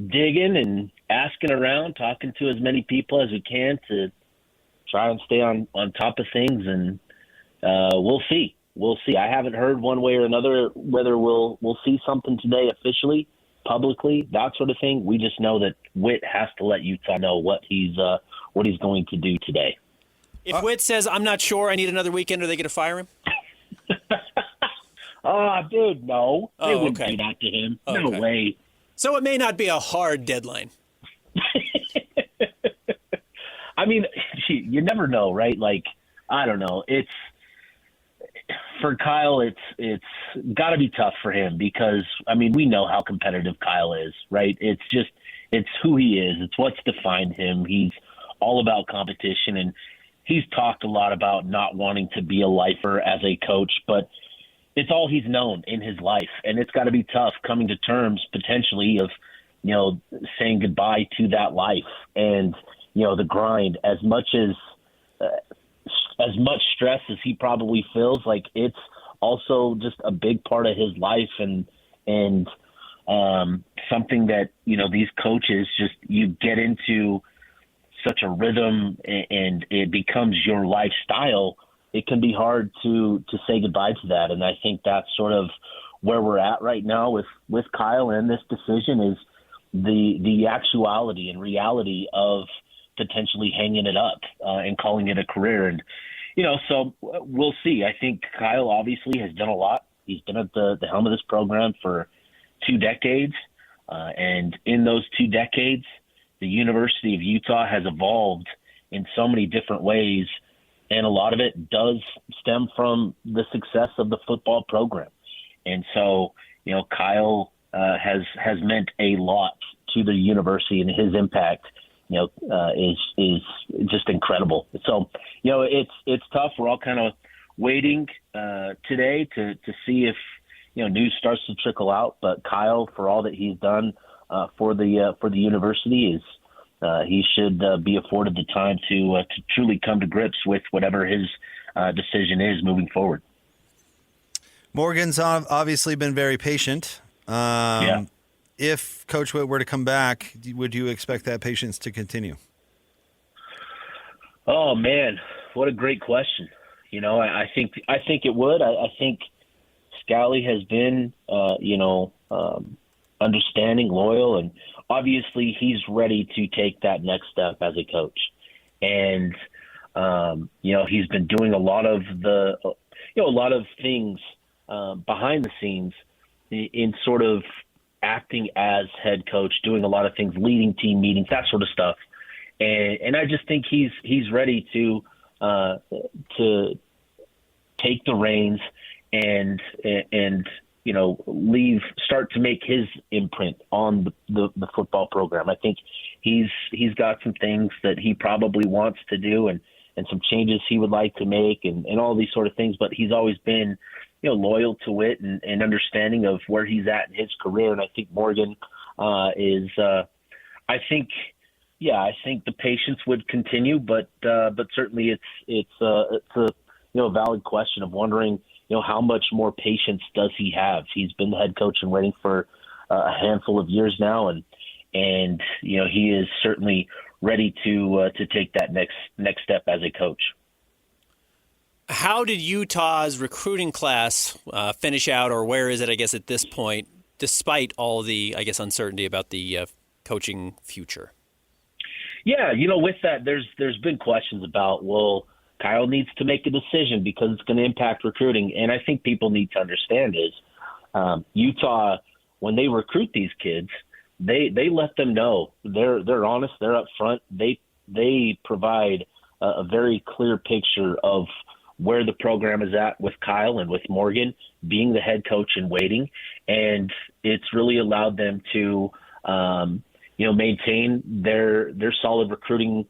digging and asking around, talking to as many people as we can to try and stay on top of things, and we'll see. We'll see. I haven't heard one way or another whether we'll see something today officially, publicly, that sort of thing. We just know that Whit has to let Utah know what he's going to do today. If Whit says, I'm not sure, I need another weekend, are they going to fire him? Dude, no. They wouldn't do that to him. No way. So it may not be a hard deadline. I mean, you never know, right? Like, I don't know. For Kyle, it's got to be tough for him because, I mean, we know how competitive Kyle is, right? It's who he is. It's what's defined him. He's all about competition, and he's talked a lot about not wanting to be a lifer as a coach, but it's all he's known in his life, and it's got to be tough coming to terms potentially of, saying goodbye to that life and, the grind. As much stress as he probably feels, like it's also just a big part of his life and something that, these coaches just, you get into such a rhythm and it becomes your lifestyle, it can be hard to say goodbye to that. And I think that's sort of where we're at right now with Kyle and this decision is the actuality and reality of potentially hanging it up and calling it a career. And, so we'll see. I think Kyle obviously has done a lot. He's been at the helm of this program for 2 decades. And in those 2 decades, the University of Utah has evolved in so many different ways. And a lot of it does stem from the success of the football program. And so, Kyle has meant a lot to the university, and his impact, is just incredible. So, it's tough. We're all kind of waiting today to see if news starts to trickle out. But Kyle, for all that he's done for the university, he should be afforded the time to truly come to grips with whatever his decision is moving forward. Morgan's obviously been very patient. Yeah. If Coach Whitt were to come back, would you expect that patience to continue? Oh man, what a great question. I think it would. I think Scally has been, understanding, loyal, and obviously he's ready to take that next step as a coach. And, he's been doing a lot of things behind the scenes in sort of acting as head coach, doing a lot of things, leading team meetings, that sort of stuff. And I just think he's ready to take the reins and start to make his imprint on the football program. I think he's got some things that he probably wants to do and some changes he would like to make and all these sort of things, but he's always been, loyal to it and understanding of where he's at in his career. And I think Morgan is, I think the patience would continue, but certainly it's a valid question of wondering, how much more patience does he have? He's been the head coach in waiting for a handful of years now, and he is certainly ready to take that next step as a coach. How did Utah's recruiting class finish out, or where is it, I guess, at this point, despite all the, I guess, uncertainty about the coaching future? Yeah, with that, there's been questions about, well, Kyle needs to make a decision because it's going to impact recruiting. And I think people need to understand is Utah, when they recruit these kids, they let them know they're honest, they're up front. They provide a very clear picture of where the program is at with Kyle and with Morgan being the head coach in waiting. And it's really allowed them to, maintain their solid recruiting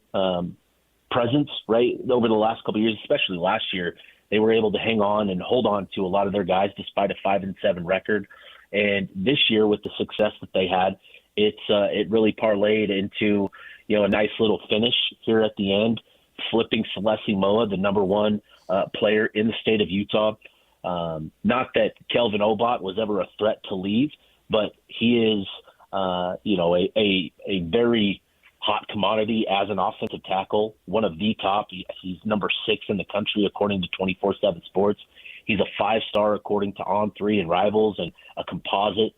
presence, right? Over the last couple of years, especially last year, they were able to hang on and hold on to a lot of their guys despite a 5-7 record. And this year, with the success that they had, it really parlayed into, a nice little finish here at the end, flipping Celeste Moa, the number 1 player in the state of Utah. Not that Kelvin Obot was ever a threat to leave, but he is, a very hot commodity as an offensive tackle, one of the top. He's number 6 in the country, according to 24/7 Sports. He's a 5-star, according to On3 and Rivals, and a composite,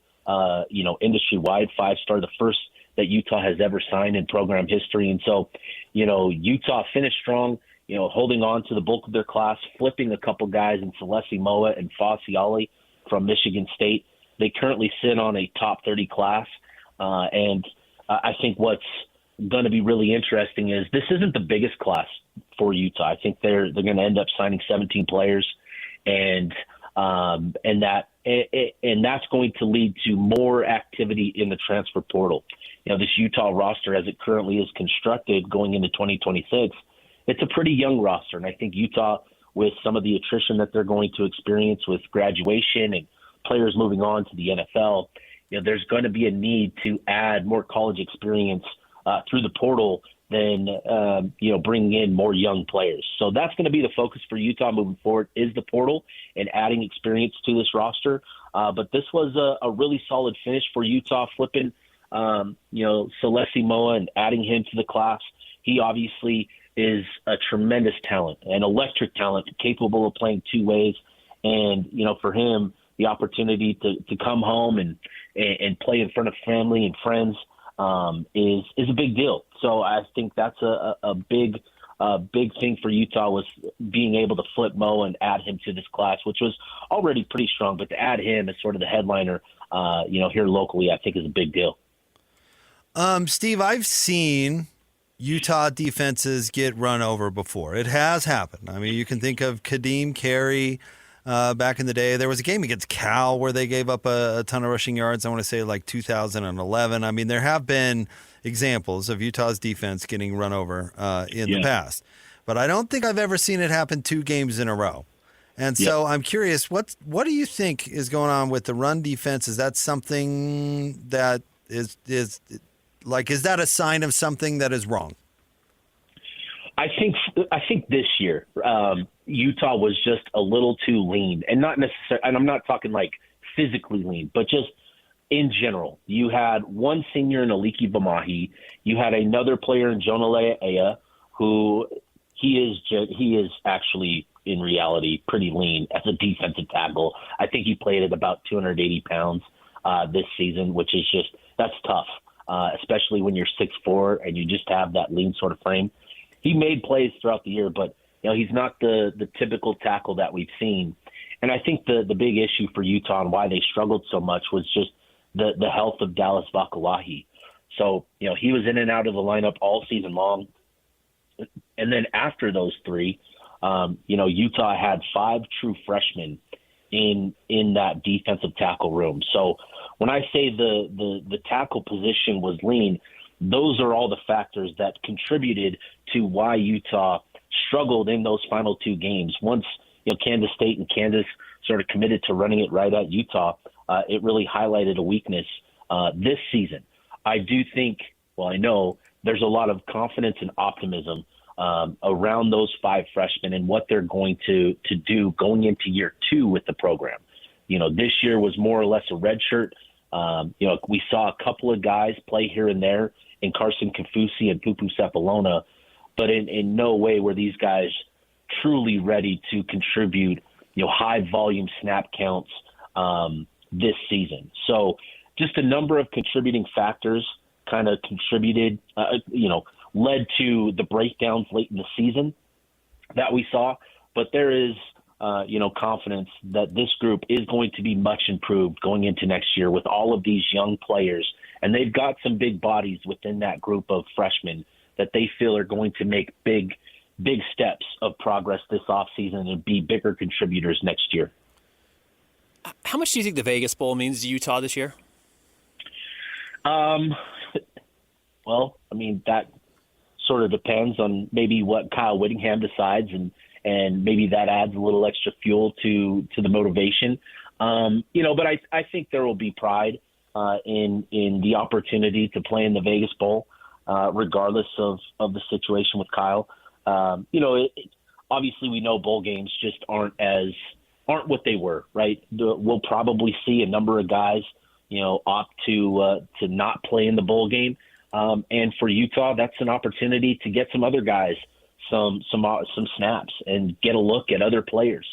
industry-wide 5-star, the first that Utah has ever signed in program history. And so, Utah finished strong, holding on to the bulk of their class, flipping a couple guys in Celeste Moa and Fossey Ollie from Michigan State. They currently sit on a top 30 class. And I think what's going to be really interesting is this isn't the biggest class for Utah. I think they're going to end up signing 17 players, and that's going to lead to more activity in the transfer portal. This Utah roster, as it currently is constructed going into 2026, it's a pretty young roster, and I think Utah, with some of the attrition that they're going to experience with graduation and players moving on to the NFL, there's going to be a need to add more college experience through the portal than, bringing in more young players. So that's going to be the focus for Utah moving forward, is the portal and adding experience to this roster. But this was a really solid finish for Utah, flipping, Celeste Moa and adding him to the class. he obviously is a tremendous talent, an electric talent, capable of playing two ways. And, for him, the opportunity to come home and play in front of family and friends is a big deal. So I think that's a big thing for Utah, was being able to flip Mo and add him to this class, which was already pretty strong. But to add him as sort of the headliner, here locally, I think is a big deal. Steve, I've seen Utah defenses get run over before. It has happened. I mean, you can think of Kadeem Carey. Back in the day, there was a game against Cal where they gave up a ton of rushing yards. I want to say like 2011. I mean, there have been examples of Utah's defense getting run over in the past, but I don't think I've ever seen it happen 2 games in a row. And so I'm curious, what do you think is going on with the run defense? Is that something that is that a sign of something that is wrong? I think this year Utah was just a little too lean, and not necessarily. And I'm not talking like physically lean, but just in general. You had one senior in Aliki Bamahi. You had another player in Jonah Lea'ea, who he is actually in reality pretty lean as a defensive tackle. I think he played at about 280 pounds this season, which is that's tough, especially when you're 6'4" and you just have that lean sort of frame. He made plays throughout the year, but he's not the typical tackle that we've seen. And I think the big issue for Utah and why they struggled so much was just the health of Dallas Vakalahi. So, he was in and out of the lineup all season long. And then after those 3, Utah had 5 true freshmen in that defensive tackle room. So when I say the tackle position was lean, those are all the factors that contributed to why Utah struggled in those final 2 games. Once Kansas State and Kansas sort of committed to running it right at Utah, it really highlighted a weakness this season. I do think, I know there's a lot of confidence and optimism around those 5 freshmen and what they're going to do going into year 2 with the program. This year was more or less a red shirt. We saw a couple of guys play here and there in Carson Kafusi and Pupu Sepulona, but in no way were these guys truly ready to contribute, high volume snap counts this season. So just a number of contributing factors kind of contributed, led to the breakdowns late in the season that we saw. But there is, confidence that this group is going to be much improved going into next year with all of these young players. And they've got some big bodies within that group of freshmen that they feel are going to make big steps of progress this offseason and be bigger contributors next year. How much do you think the Vegas Bowl means to Utah this year? That sort of depends on maybe what Kyle Whittingham decides, and maybe that adds a little extra fuel to the motivation. But I think there will be pride in the opportunity to play in the Vegas Bowl, regardless of the situation with Kyle. Obviously we know bowl games just aren't what they were, right? We'll probably see a number of guys, opt to not play in the bowl game. And for Utah, that's an opportunity to get some other guys some snaps and get a look at other players.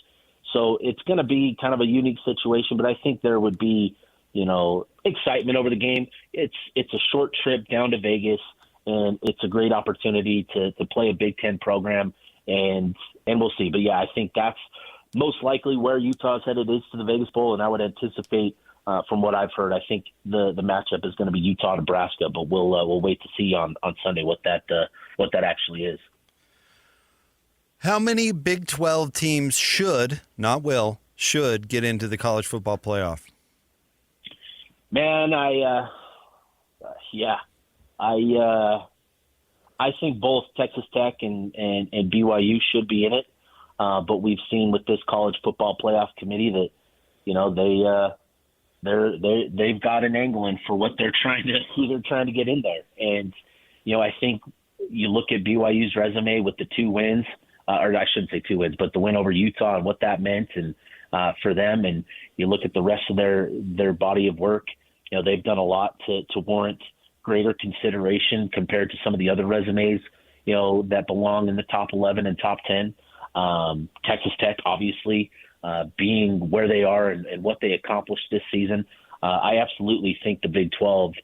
So it's going to be kind of a unique situation, but I think there would be, excitement over the game. It's a short trip down to Vegas, and it's a great opportunity to play a Big Ten program, and we'll see. But yeah, I think that's most likely where Utah's headed is to the Vegas Bowl, and I would anticipate, from what I've heard, I think the matchup is going to be Utah-Nebraska, but we'll wait to see on Sunday what that actually is. How many Big 12 teams should get into the college football playoff? Man, I think both Texas Tech and BYU should be in it. But we've seen with this college football playoff committee that, they've got an angle in for what they're trying to get in there. And, I think you look at BYU's resume with the 2 wins, or I shouldn't say 2 wins, but the win over Utah and what that meant and for them. And you look at the rest of their body of work, they've done a lot to warrant greater consideration compared to some of the other resumes, that belong in the top 11 and top 10. Texas Tech, obviously, being where they are and what they accomplished this season. I absolutely think the Big 12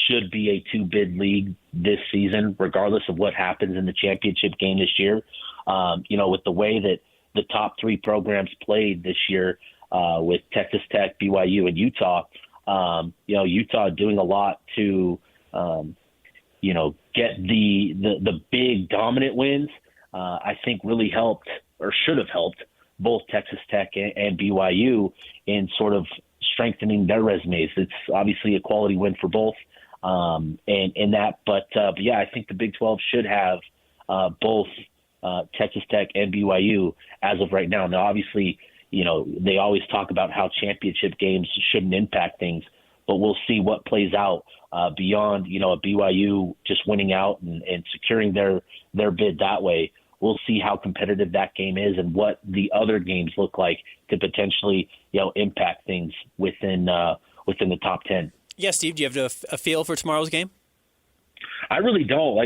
should be a two-bid league this season, regardless of what happens in the championship game this year. With the way that the top three programs played this year with Texas Tech, BYU, and Utah, Utah doing a lot to, get the big dominant wins, I think really helped or should have helped both Texas Tech and BYU in sort of strengthening their resumes. It's obviously a quality win for both, but I think the Big 12 should have both Texas Tech and BYU as of right now. Now, obviously, they always talk about how championship games shouldn't impact things, but we'll see what plays out beyond, a BYU just winning out and securing their bid that way. We'll see how competitive that game is and what the other games look like to potentially, impact things within the top 10. Yeah, Steve, do you have a feel for tomorrow's game? I really don't.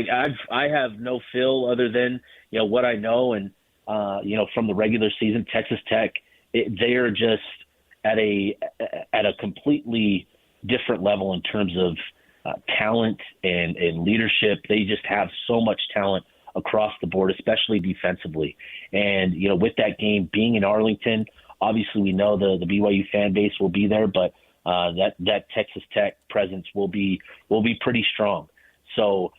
I have no feel other than, what I know. And, from the regular season, Texas Tech, they are just at a completely different level in terms of talent and leadership. They just have so much talent across the board, especially defensively. And, with that game being in Arlington, obviously we know the BYU fan base will be there, but that Texas Tech presence will be pretty strong. So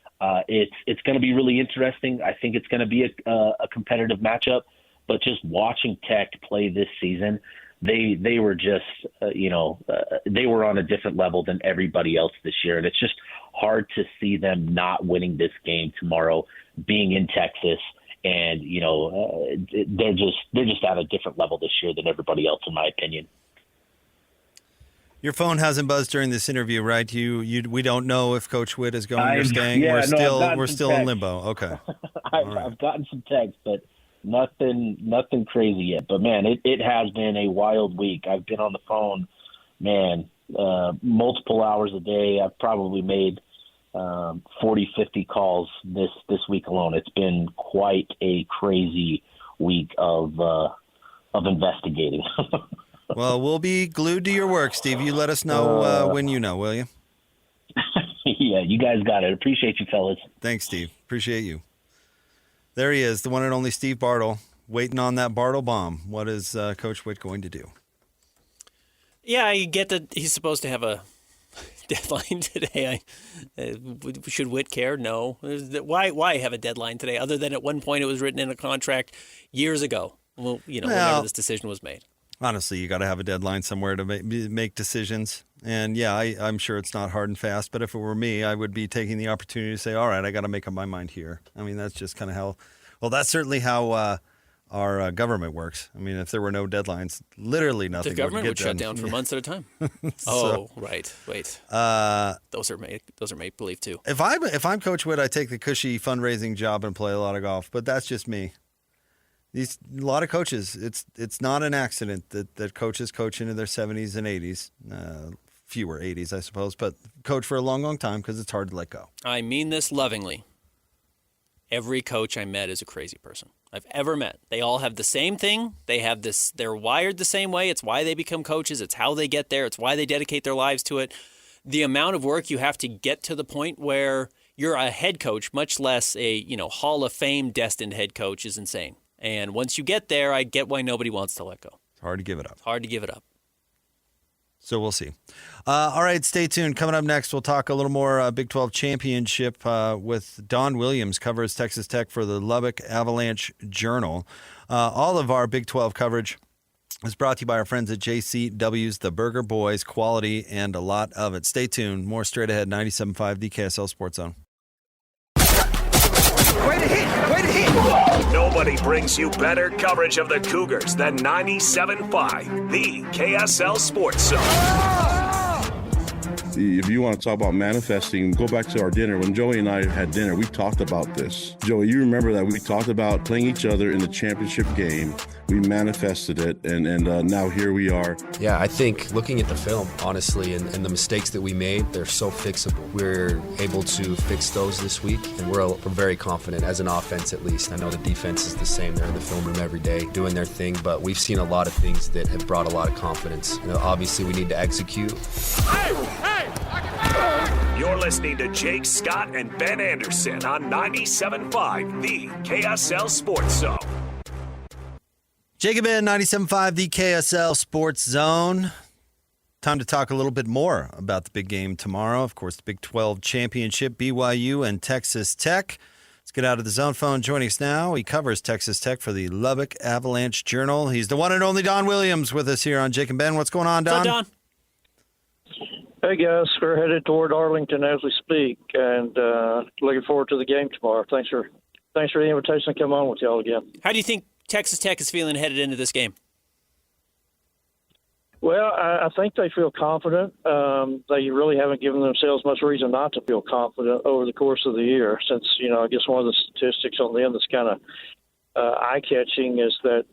it's going to be really interesting. I think it's going to be a competitive matchup, but just watching Tech play this season, they were just, they were on a different level than everybody else this year. And it's just hard to see them not winning this game tomorrow, being in Texas. And, they're just at a different level this year than everybody else, in my opinion. Your phone hasn't buzzed during this interview, right? We don't know if Coach Whitt is going or staying. We're still in limbo. Okay. I've gotten some texts, but nothing crazy yet. But man, it has been a wild week. I've been on the phone, man, multiple hours a day. I've probably made 40, 50 calls this week alone. It's been quite a crazy week of investigating. Well, we'll be glued to your work, Steve. You let us know when you know, will you? Yeah, you guys got it. Appreciate you, fellas. Thanks, Steve. Appreciate you. There he is, the one and only Steve Bartle, waiting on that Bartle bomb. What is Coach Whitt going to do? Yeah, I get that he's supposed to have a deadline today. Should Whitt care? No. Why have a deadline today, other than at one point it was written in a contract years ago, whenever this decision was made? Honestly, you got to have a deadline somewhere to make decisions. And, yeah, I'm sure it's not hard and fast, but if it were me, I would be taking the opportunity to say, all right, I got to make up my mind here. I mean, that's just kind of that's certainly how our government works. I mean, if there were no deadlines, literally nothing would get done. The government would shut down for months at a time. Right. Wait. Those are make believe too. If I'm Coach Whitt, I take the cushy fundraising job and play a lot of golf, but that's just me. A lot of coaches, it's not an accident that coaches coach into their 70s and 80s, fewer 80s, I suppose, but coach for a long, long time because it's hard to let go. I mean this lovingly. Every coach I met is a crazy person I've ever met. They all have the same thing. They have this. They're wired the same way. It's why they become coaches. It's how they get there. It's why they dedicate their lives to it. The amount of work you have to get to the point where you're a head coach, much less a Hall of Fame destined head coach, is insane. And once you get there, I get why nobody wants to let go. It's hard to give it up. So we'll see. All right, stay tuned. Coming up next, we'll talk a little more Big 12 championship with Don Williams, covers Texas Tech for the Lubbock Avalanche-Journal. All of our Big 12 coverage is brought to you by our friends at JCW's The Burger Boys, quality and a lot of it. Stay tuned. More straight ahead, 97.5, the KSL Sports Zone. Way to hit! Nobody brings you better coverage of the Cougars than 97.5, the KSL Sports Zone. If you want to talk about manifesting, go back to our dinner. When Joey and I had dinner, we talked about this. Joey, you remember that we talked about playing each other in the championship game. We manifested it, and now here we are. Yeah, I think looking at the film, honestly, and the mistakes that we made, they're so fixable. We're able to fix those this week, and we're very confident as an offense, at least. I know the defense is the same. They're in the film room every day doing their thing, but we've seen a lot of things that have brought a lot of confidence. Obviously, we need to execute. You're listening to Jake Scott and Ben Anderson on 97.5, the KSL Sports Zone. Jacob in 97.5, the KSL Sports Zone. Time to talk a little bit more about the big game tomorrow. Of course, the Big 12 Championship, BYU and Texas Tech. Let's get out of the zone phone. Joining us now, he covers Texas Tech for the Lubbock Avalanche-Journal. He's the one and only Don Williams with us here on Jake and Ben. What's going on, Don? What's up, Don? Hey, guys. We're headed toward Arlington as we speak, and looking forward to the game tomorrow. Thanks for the invitation to come on with y'all again. How do you think Texas Tech is feeling headed into this game? Well, I think they feel confident. They really haven't given themselves much reason not to feel confident over the course of the year since, I guess one of the statistics on them that's kind of eye-catching is that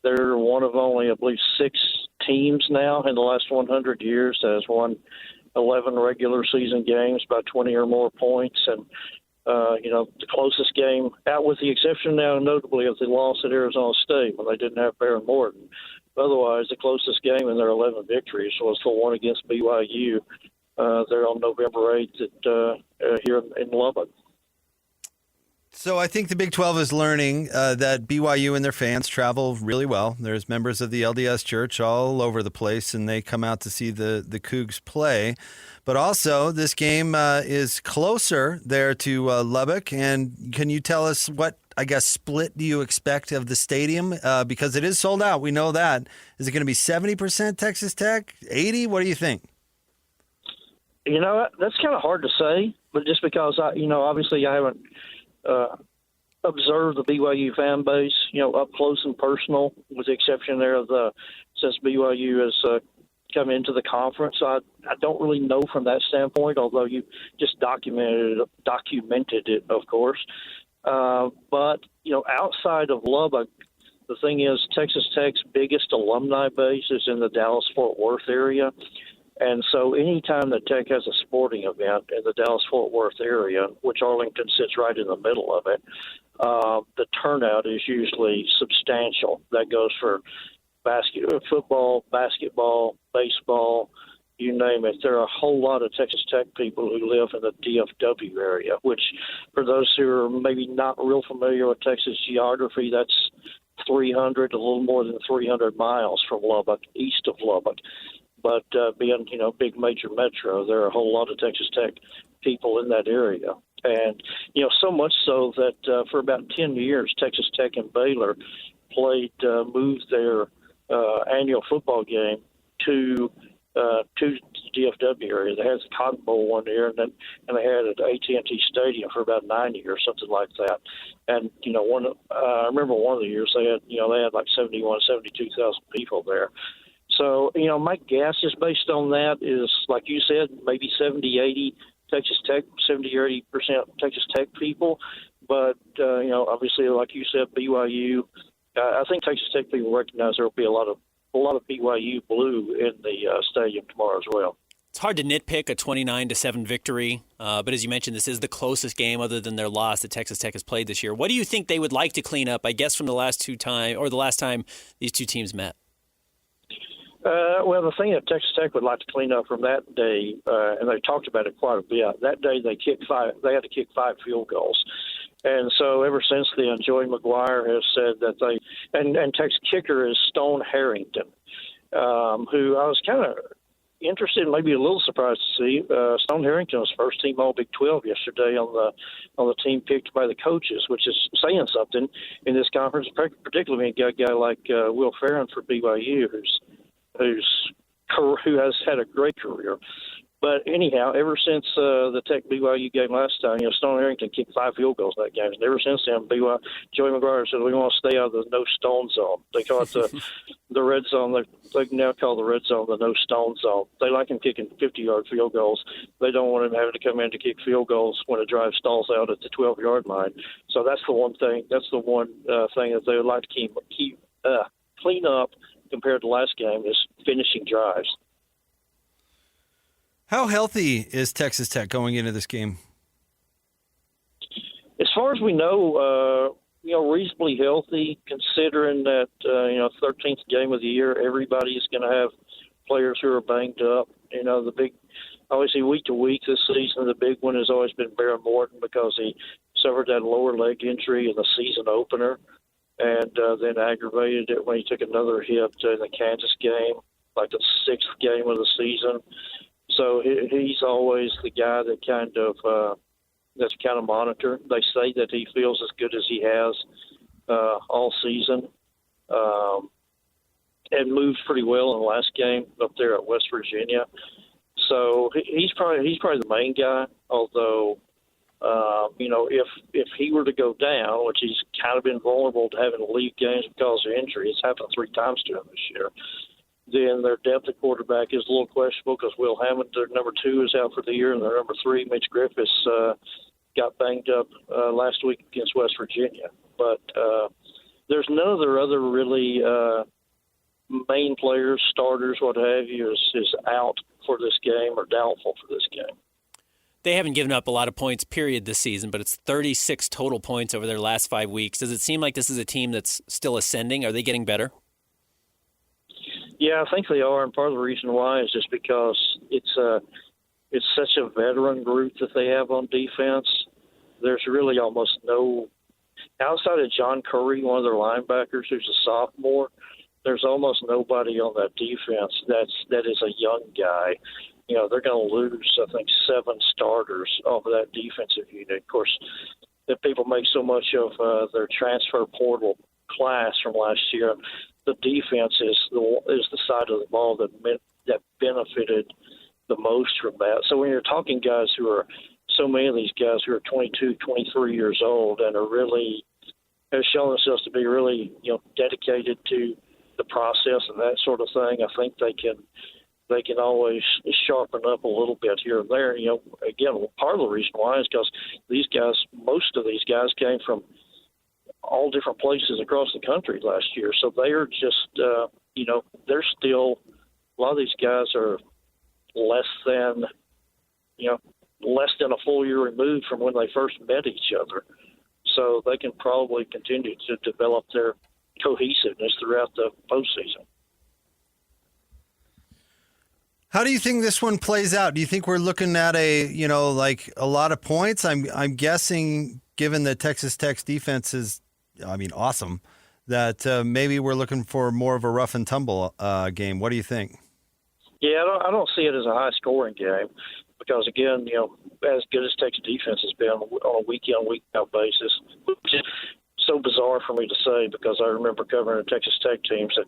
they're one of only, I believe, 6 teams now in the last 100 years that has won 11 regular season games by 20 or more points. And, the closest game, out with the exception now notably of the loss at Arizona State when they didn't have Baron Morton. Otherwise, the closest game in their 11 victories was the one against BYU there on November 8th here in Lubbock. So I think the Big 12 is learning that BYU and their fans travel really well. There's members of the LDS Church all over the place, and they come out to see the Cougs play. But also, this game is closer there to Lubbock. And can you tell us what, split do you expect of the stadium? Because it is sold out. We know that. Is it going to be 70% Texas Tech, 80%? What do you think? That's kind of hard to say. But just because, obviously I haven't observed the BYU fan base, up close and personal, with the exception there of since BYU has come into the conference. I don't really know from that standpoint, although you just documented it, of course. But, outside of Lubbock, the thing is Texas Tech's biggest alumni base is in the Dallas-Fort Worth area. And so anytime that Tech has a sporting event in the Dallas-Fort Worth area, which Arlington sits right in the middle of it, the turnout is usually substantial. That goes for football, basketball, baseball, you name it. There are a whole lot of Texas Tech people who live in the DFW area, which for those who are maybe not real familiar with Texas geography, that's a little more than 300 miles from Lubbock, east of Lubbock. But being, big major metro, there are a whole lot of Texas Tech people in that area. And, so much so that for about 10 years, Texas Tech and Baylor moved their annual football game to the DFW area. They had the Cotton Bowl one year, and they had it at AT&T Stadium for about 90 or something like that. And I remember one of the years they had like 72,000 people there. So my guess is based on that is, like you said, maybe 70-80 Texas Tech, 70 or 80% Texas Tech people. But obviously, like you said, BYU. I think Texas Tech people recognize there will be a lot of BYU blue in the stadium tomorrow as well. It's hard to nitpick a 29-7 victory, but as you mentioned, this is the closest game other than their loss that Texas Tech has played this year. What do you think they would like to clean up? I guess from the last time these two teams met. Well, the thing that Texas Tech would like to clean up from that day, and they talked about it quite a bit. That day they had to kick 5 field goals. And so ever since then, Joey McGuire has said that and Tech's kicker is Stone Harrington, who I was kind of interested, maybe a little surprised to see. Stone Harrington was first team All Big 12 yesterday on the team picked by the coaches, which is saying something in this conference, particularly when you got a guy like Will Farron for BYU, who has had a great career. But anyhow, ever since the Tech BYU game last time, Stone Harrington kicked 5 field goals that game. And ever since then, Joey McGuire said, we want to stay out of the no-stone zone. They call it the red zone. They now call the red zone the no-stone zone. They like him kicking 50-yard field goals. They don't want him having to come in to kick field goals when a drive stalls out at the 12-yard line. So that's the one thing. That's the one thing that they would like to keep clean up compared to last game is finishing drives. How healthy is Texas Tech going into this game? As far as we know, reasonably healthy, considering that, 13th game of the year, everybody's going to have players who are banged up. Obviously week to week this season, the big one has always been Bear Morton because he suffered that lower leg injury in the season opener and then aggravated it when he took another hit in the Kansas game, like the 6th game of the season. So he's always the guy that that's kind of monitored. They say that he feels as good as he has all season, and moved pretty well in the last game up there at West Virginia. So he's probably the main guy. Although, if he were to go down, which he's kind of been vulnerable to having to leave games because of injury, it's happened 3 times to him this year. Then their depth at quarterback is a little questionable because Will Hammond, their number 2, is out for the year, and their number 3, Mitch Griffiths, got banged up last week against West Virginia. But there's none of their other really main players, starters, what have you, is out for this game or doubtful for this game. They haven't given up a lot of points, period, this season, but it's 36 total points over their last 5 weeks. Does it seem like this is a team that's still ascending? Are they getting better? Yeah, I think they are, and part of the reason why is just because it's such a veteran group that they have on defense. There's really almost no – outside of John Curry, one of their linebackers, who's a sophomore, there's almost nobody on that defense that is a young guy. They're going to lose, I think, 7 starters off of that defensive unit. Of course, that people make so much of their transfer portal class from last year. The defense is the side of the ball that benefited the most from that. So when you're talking guys who are so many of these guys who are 22, 23 years old and are really have shown themselves to be really dedicated to the process and that sort of thing, I think they can always sharpen up a little bit here and there. Again, part of the reason why is because most of these guys came from all different places across the country last year. So they are just, they're still, a lot of these guys are less than a full year removed from when they first met each other. So they can probably continue to develop their cohesiveness throughout the postseason. How do you think this one plays out? Do you think we're looking at a lot of points? I'm guessing, given that Texas Tech's defense is, awesome, that maybe we're looking for more of a rough and tumble game. What do you think? Yeah, I don't see it as a high-scoring game because, again, as good as Texas defense has been on a week-in, week-out basis, which is so bizarre for me to say because I remember covering the Texas Tech teams that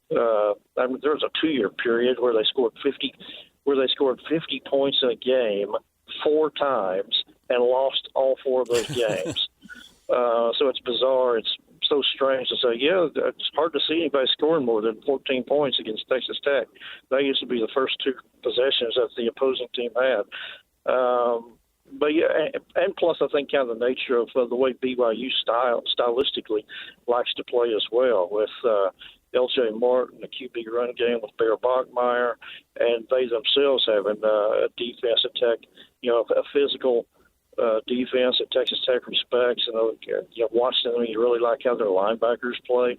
there was a 2-year period where they scored 50 points in a game 4 times and lost all 4 of those games. So it's bizarre. It's so strange to say, it's hard to see anybody scoring more than 14 points against Texas Tech. That used to be the first 2 possessions that the opposing team had. But and plus I think kind of the nature of the way BYU stylistically likes to play as well with L.J. Martin, a QB run game with Bear Bachmeier, and they themselves having a defense at Tech, a physical defense that Texas Tech respects. Watching them, you really like how their linebackers play.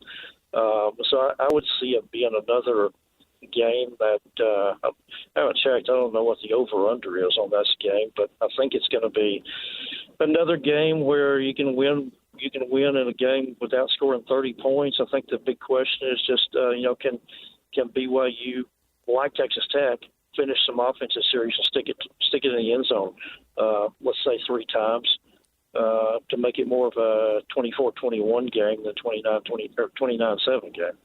So I would see it being another game that I haven't checked. I don't know what the over-under is on this game, but I think it's going to be another game where you can win in a game without scoring 30 points. I think the big question is just, can BYU, like Texas Tech, finish some offensive series and stick it in the end zone, let's say 3 times, to make it more of a 24-21 game than 29-7 game.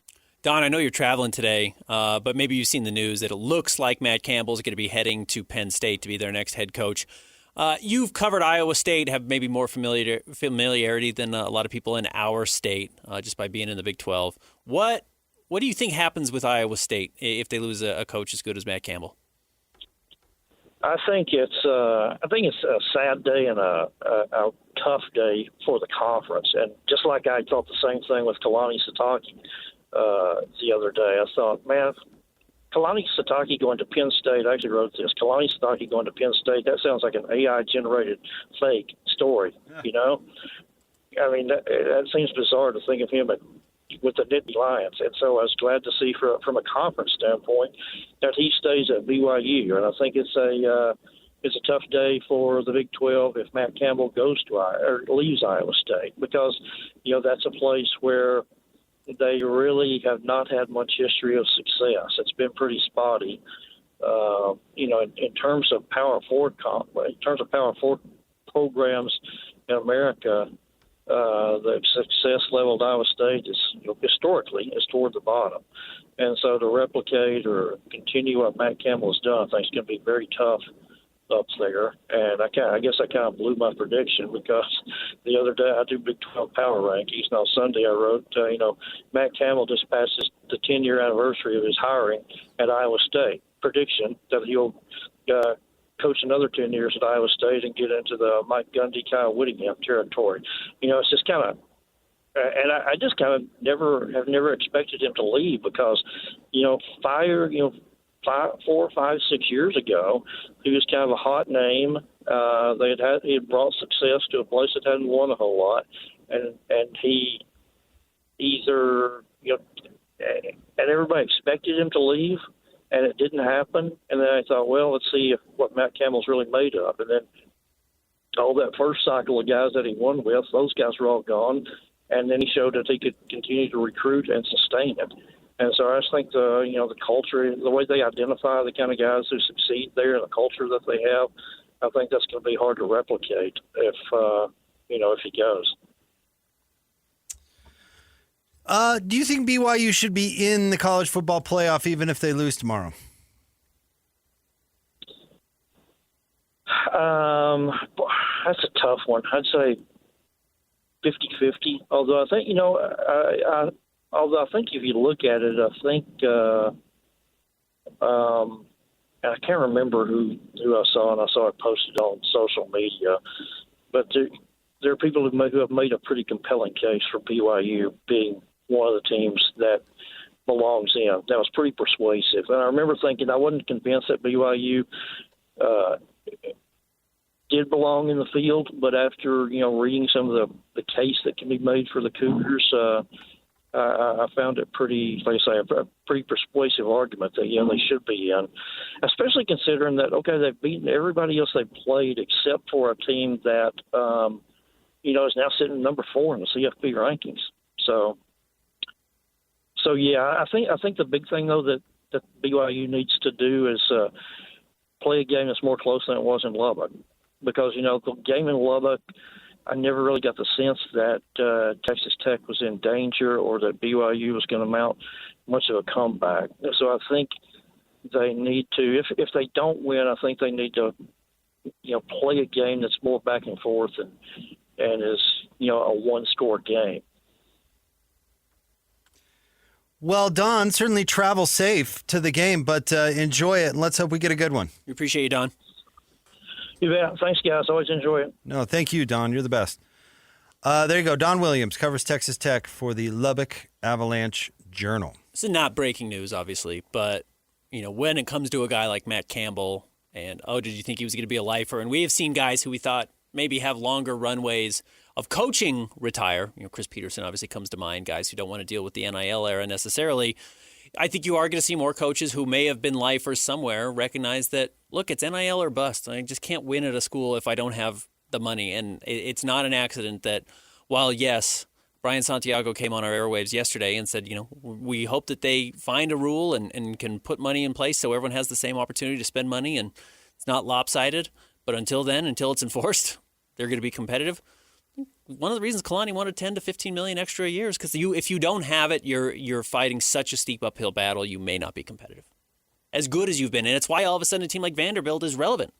Don, I know you're traveling today, but maybe you've seen the news that it looks like Matt Campbell's going to be heading to Penn State to be their next head coach. You've covered Iowa State, have maybe more familiarity than a lot of people in our state, just by being in the Big 12. What do you think happens with Iowa State if they lose a coach as good as Matt Campbell? I think it's a sad day and a tough day for the conference. And just like I thought the same thing with Kalani Sitake the other day, I thought, man, Kalani Sitake going to Penn State, I actually wrote this, Kalani Sitake going to Penn State, that sounds like an AI-generated fake story, you know? I mean, that seems bizarre to think of him with the Nittany Lions. And so I was glad to see from a conference standpoint that he stays at BYU. And I think it's a tough day for the Big 12 if Matt Campbell goes to or leaves Iowa State, because, you know, that's a place where they really have not had much history of success. It's been pretty spotty. You know, in terms of Power Forward programs in America, the success level at Iowa State is, you know, historically is toward the bottom. And so to replicate or continue what Matt Campbell has done, I think it's going to be very tough up there. And I guess I kind of blew my prediction, because the other day I do Big 12 power rankings, and on Sunday I wrote, you know, Matt Campbell just passed the 10-year anniversary of his hiring at Iowa State. Prediction that he'll coach another 10 years at Iowa State and get into the Mike Gundy, Kyle Whittingham territory. You know, it's just kind of, and I just kind of never expected him to leave, because, you know, 4, 5, 6 years ago, he was kind of a hot name. He had brought success to a place that hadn't won a whole lot, and he either, you know, and everybody expected him to leave, and it didn't happen. And then I thought, well, let's see what Matt Campbell's really made of. And then all that first cycle of guys that he won with, those guys were all gone. And then he showed that he could continue to recruit and sustain it. And so I just think the culture, the way they identify the kind of guys who succeed there, and the culture that they have, I think that's going to be hard to replicate if he goes. Do you think BYU should be in the college football playoff even if they lose tomorrow? That's a tough one. I'd say 50-50. Although I think, although I think if you look at it, I think I can't remember who I saw, and I saw it posted on social media, but there are people who have made a pretty compelling case for BYU being one of the teams that belongs in. That was pretty persuasive. And I remember thinking I wasn't convinced that BYU did belong in the field, but after, reading some of the case that can be made for the Cougars, I found it pretty, like I say, a pretty persuasive argument that, they should be in, especially considering that, okay, they've beaten everybody else they've played except for a team that, is now sitting number 4 in the CFP rankings. So yeah, I think the big thing, though, that BYU needs to do is play a game that's more close than it was in Lubbock. Because, the game in Lubbock, I never really got the sense that Texas Tech was in danger or that BYU was going to mount much of a comeback. So I think they need to, if they don't win, I think they need to, play a game that's more back and forth and is, a one-score game. Well, Don, certainly travel safe to the game, but enjoy it, and let's hope we get a good one. We appreciate you, Don. You bet. Thanks, guys. Always enjoy it. No, thank you, Don. You're the best. There you go. Don Williams covers Texas Tech for the Lubbock Avalanche-Journal. This is not breaking news, obviously, but, when it comes to a guy like Matt Campbell and, did you think he was going to be a lifer? And we have seen guys who we thought maybe have longer runways of coaching retire. Chris Peterson obviously comes to mind, guys who don't want to deal with the NIL era necessarily. I think you are going to see more coaches who may have been lifers somewhere recognize that, look, it's NIL or bust. I just can't win at a school if I don't have the money. And it's not an accident that while, yes, Brian Santiago came on our airwaves yesterday and said, we hope that they find a rule and can put money in place so everyone has the same opportunity to spend money and it's not lopsided. But until then, until it's enforced, they're going to be competitive. one of the reasons Kalani wanted 10 to 15 million extra a year is because if you don't have it, you're fighting such a steep uphill battle, you may not be competitive. As good as you've been. And it's why all of a sudden a team like Vanderbilt is relevant.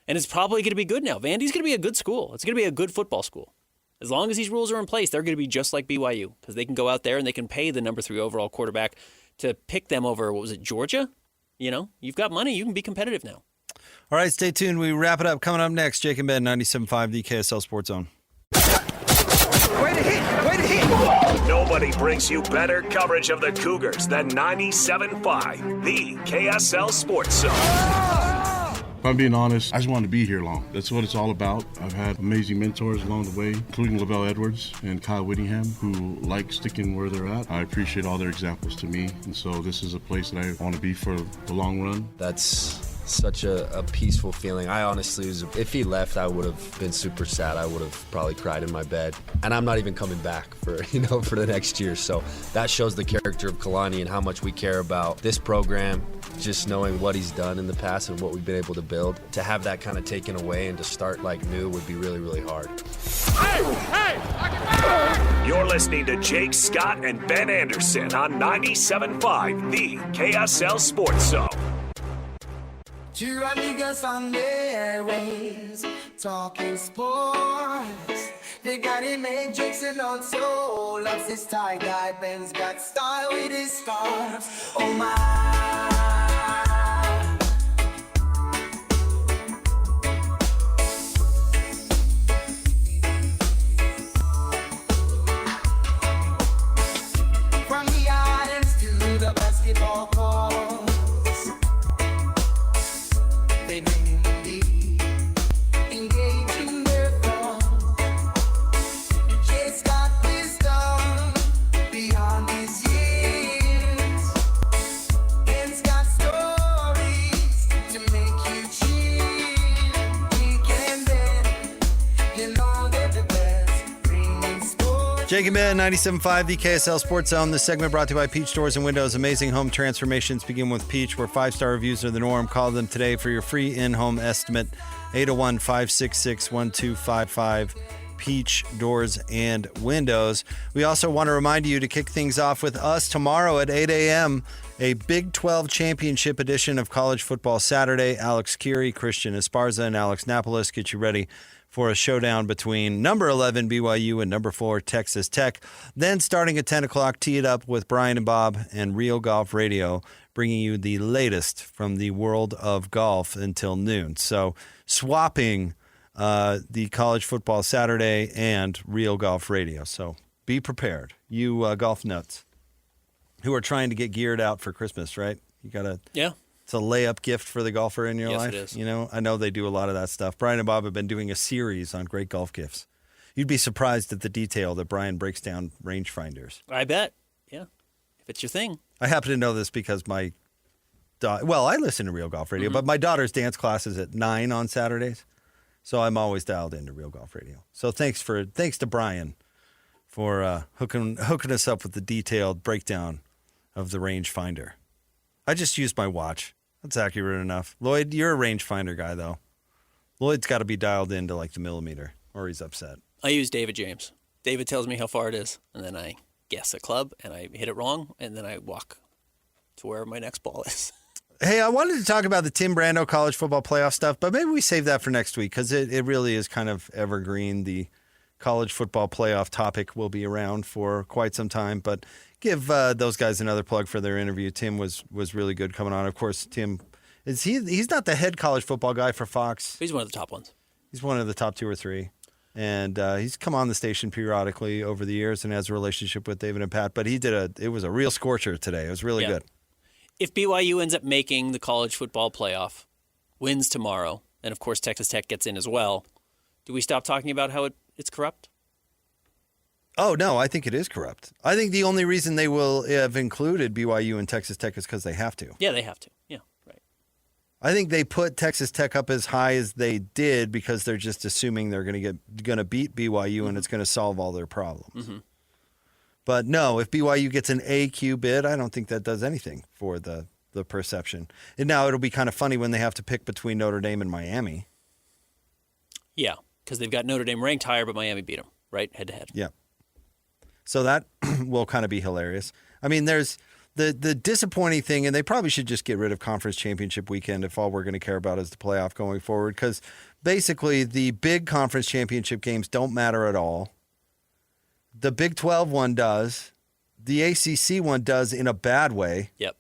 And it's probably going to be good now. Vandy's going to be a good school. It's going to be a good football school. As long as these rules are in place, they're going to be just like BYU because they can go out there and they can pay the number 3 overall quarterback to pick them over, Georgia? You've got money. You can be competitive now. All right, stay tuned. We wrap it up. Coming up next, Jake and Ben, 97.5, the KSL Sports Zone. Way to hit! Nobody brings you better coverage of the Cougars than 97.5, the KSL Sports Zone. If I'm being honest, I just wanted to be here long. That's what it's all about. I've had amazing mentors along the way, including Lavelle Edwards and Kyle Whittingham, who like sticking where they're at. I appreciate all their examples to me, and so this is a place that I want to be for the long run. That's such a peaceful feeling. I honestly if he left, I would have been super sad. I would have probably cried in my bed. And I'm not even coming back for the next year. So that shows the character of Kalani and how much we care about this program. Just knowing what he's done in the past and what we've been able to build. To have that kind of taken away and to start like new would be really, really hard. You're listening to Jake Scott and Ben Anderson on 97.5, the KSL Sports Zone. Two amigos on the airways, talking sports. They got him made Jakes and also loves his tie guy. Ben's got style with his scarf. Oh my. From the islands to the basketball courts. They may be engaging their thoughts. Jake's got wisdom beyond his years. Ben's got stories to make you cheer. Jake and Ben, you know they're the best. Bringing sports. Jake and Ben, 97.5, the KSL Sports Zone. This segment brought to you by Peach Doors and Windows. Amazing home transformations begin with Peach, where 5-star reviews are the norm. Call them today for your free in-home estimate. 801-566-1255. Peach Doors and Windows. We also want to remind you to kick things off with us tomorrow at 8 a.m. A Big 12 Championship edition of College Football Saturday. Alex Curie, Christian Esparza, and Alex Napolis get you ready for a showdown between number 11 BYU and number 4 Texas Tech. Then starting at 10 o'clock, tee it up with Brian and Bob and Real Golf Radio, bringing you the latest from the world of golf until noon. So swapping the College Football Saturday and Real Golf Radio. So be prepared, you golf nuts who are trying to get geared out for Christmas, right? You got to... Yeah. It's a layup gift for the golfer in your life. Yes, it is. I know they do a lot of that stuff. Brian and Bob have been doing a series on great golf gifts. You'd be surprised at the detail that Brian breaks down rangefinders. I bet. Yeah. If it's your thing. I happen to know this because my I listen to Real Golf Radio, but my daughter's dance class is at 9 on Saturdays. So I'm always dialed into Real Golf Radio. So thanks to Brian for hooking us up with the detailed breakdown of the rangefinder. I just used my watch. That's accurate enough. Lloyd, you're a rangefinder guy, though. Lloyd's got to be dialed into like the millimeter, or he's upset. I use David James. David tells me how far it is, and then I guess a club, and I hit it wrong, and then I walk to where my next ball is. Hey, I wanted to talk about the Tim Brando college football playoff stuff, but maybe we save that for next week because it really is kind of evergreen. The college football playoff topic will be around for quite some time, but give those guys another plug for their interview. Tim was really good coming on. Of course, Tim, he's not the head college football guy for Fox. He's one of the top ones. He's one of the top 2 or 3. And he's come on the station periodically over the years and has a relationship with David and Pat. But it was a real scorcher today. It was really good. If BYU ends up making the college football playoff, wins tomorrow, and of course Texas Tech gets in as well, do we stop talking about how it's corrupt? Oh, no, I think it is corrupt. I think the only reason they will have included BYU and Texas Tech is because they have to. Yeah, they have to. Yeah, right. I think they put Texas Tech up as high as they did because they're just assuming they're going to beat BYU and it's going to solve all their problems. Mm-hmm. But no, if BYU gets an AQ bid, I don't think that does anything for the perception. And now it'll be kind of funny when they have to pick between Notre Dame and Miami. Yeah, because they've got Notre Dame ranked higher, but Miami beat them. right, head-to-head. Yeah. So that will kind of be hilarious. I mean, there's the disappointing thing, and they probably should just get rid of Conference Championship Weekend if all we're going to care about is the playoff going forward, because basically the big Conference Championship games don't matter at all. The Big 12 one does. The ACC one does in a bad way. Yep.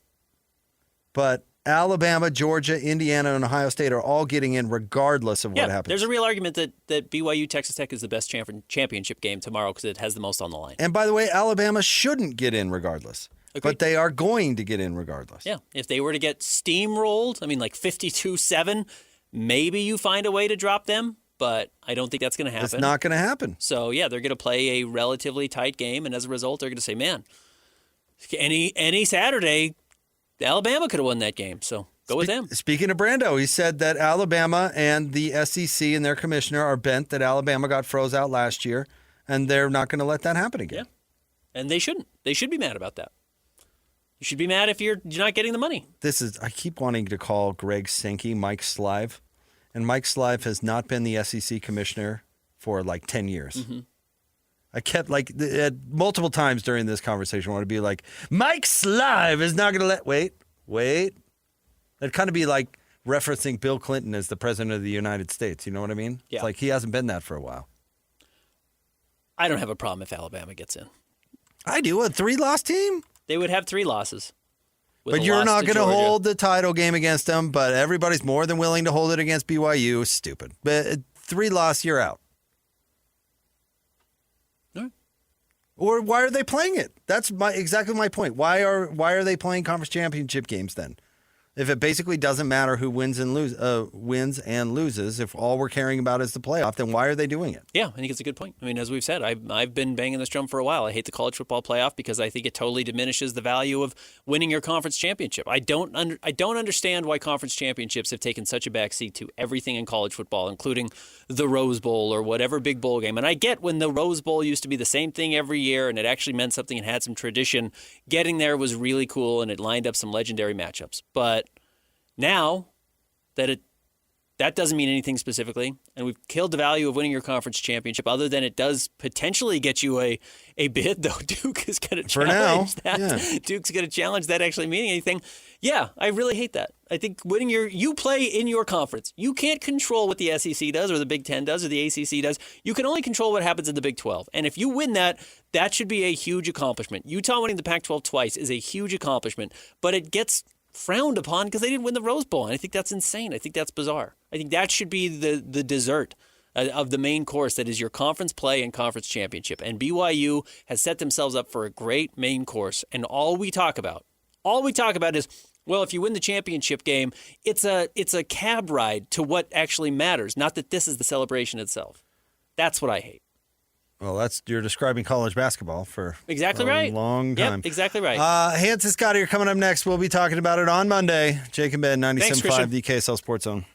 But Alabama, Georgia, Indiana, and Ohio State are all getting in regardless of what happens. There's a real argument that BYU Texas Tech is the best championship game tomorrow because it has the most on the line. And by the way, Alabama shouldn't get in regardless. Agreed. But they are going to get in regardless. Yeah. If they were to get steamrolled, I mean, like 52-7, maybe you find a way to drop them, but I don't think that's going to happen. It's not going to happen. So, yeah, they're going to play a relatively tight game, and as a result, they're going to say, man, any Saturday, Alabama could have won that game, so go with them. Speaking of Brando, he said that Alabama and the SEC and their commissioner are bent that Alabama got froze out last year, and they're not going to let that happen again. Yeah, and they shouldn't. They should be mad about that. You should be mad if you're not getting the money. I keep wanting to call Greg Sankey Mike Slive, and Mike Slive has not been the SEC commissioner for like 10 years. Mm-hmm. I kept multiple times during this conversation I want to be like, Mike Slive is not going to wait. That'd kind of be like referencing Bill Clinton as the president of the United States. You know what I mean? Yeah. It's like he hasn't been that for a while. I don't have a problem if Alabama gets in. I do. A 3-loss team? They would have 3 losses. But you're not going to hold the title game against them, but everybody's more than willing to hold it against BYU. Stupid. But 3-loss, you're out. Right. Or why are they playing it? That's exactly my point. Why are they playing conference championship games then? If it basically doesn't matter who wins and loses, if all we're caring about is the playoff, then why are they doing it? Yeah, I think it's a good point. I mean, as we've said, I've been banging this drum for a while. I hate the college football playoff because I think it totally diminishes the value of winning your conference championship. I don't understand why conference championships have taken such a backseat to everything in college football, including the Rose Bowl or whatever big bowl game. And I get when the Rose Bowl used to be the same thing every year and it actually meant something and had some tradition. Getting there was really cool and it lined up some legendary matchups. But now that doesn't mean anything specifically, and we've killed the value of winning your conference championship, other than it does potentially get you a bid, though Duke is going to challenge that. Yeah. Duke's going to challenge that actually meaning anything. Yeah, I really hate that. I think you play in your conference. You can't control what the SEC does or the Big Ten does or the ACC does. You can only control what happens in the Big 12. And if you win that should be a huge accomplishment. Utah winning the Pac-12 twice is a huge accomplishment, but it gets frowned upon because they didn't win the Rose Bowl. And I think that's insane. I think that's bizarre. I think that should be the dessert of the main course that is your conference play and conference championship. And BYU has set themselves up for a great main course. And all we talk about is, well, if you win the championship game, it's a cab ride to what actually matters, not that this is the celebration itself. That's what I hate. Well, you're describing college basketball for exactly a long time. Yep, exactly right. Hans and Scott here coming up next. We'll be talking about it on Monday. Jake and Ben, 97.5, the KSL Sports Zone.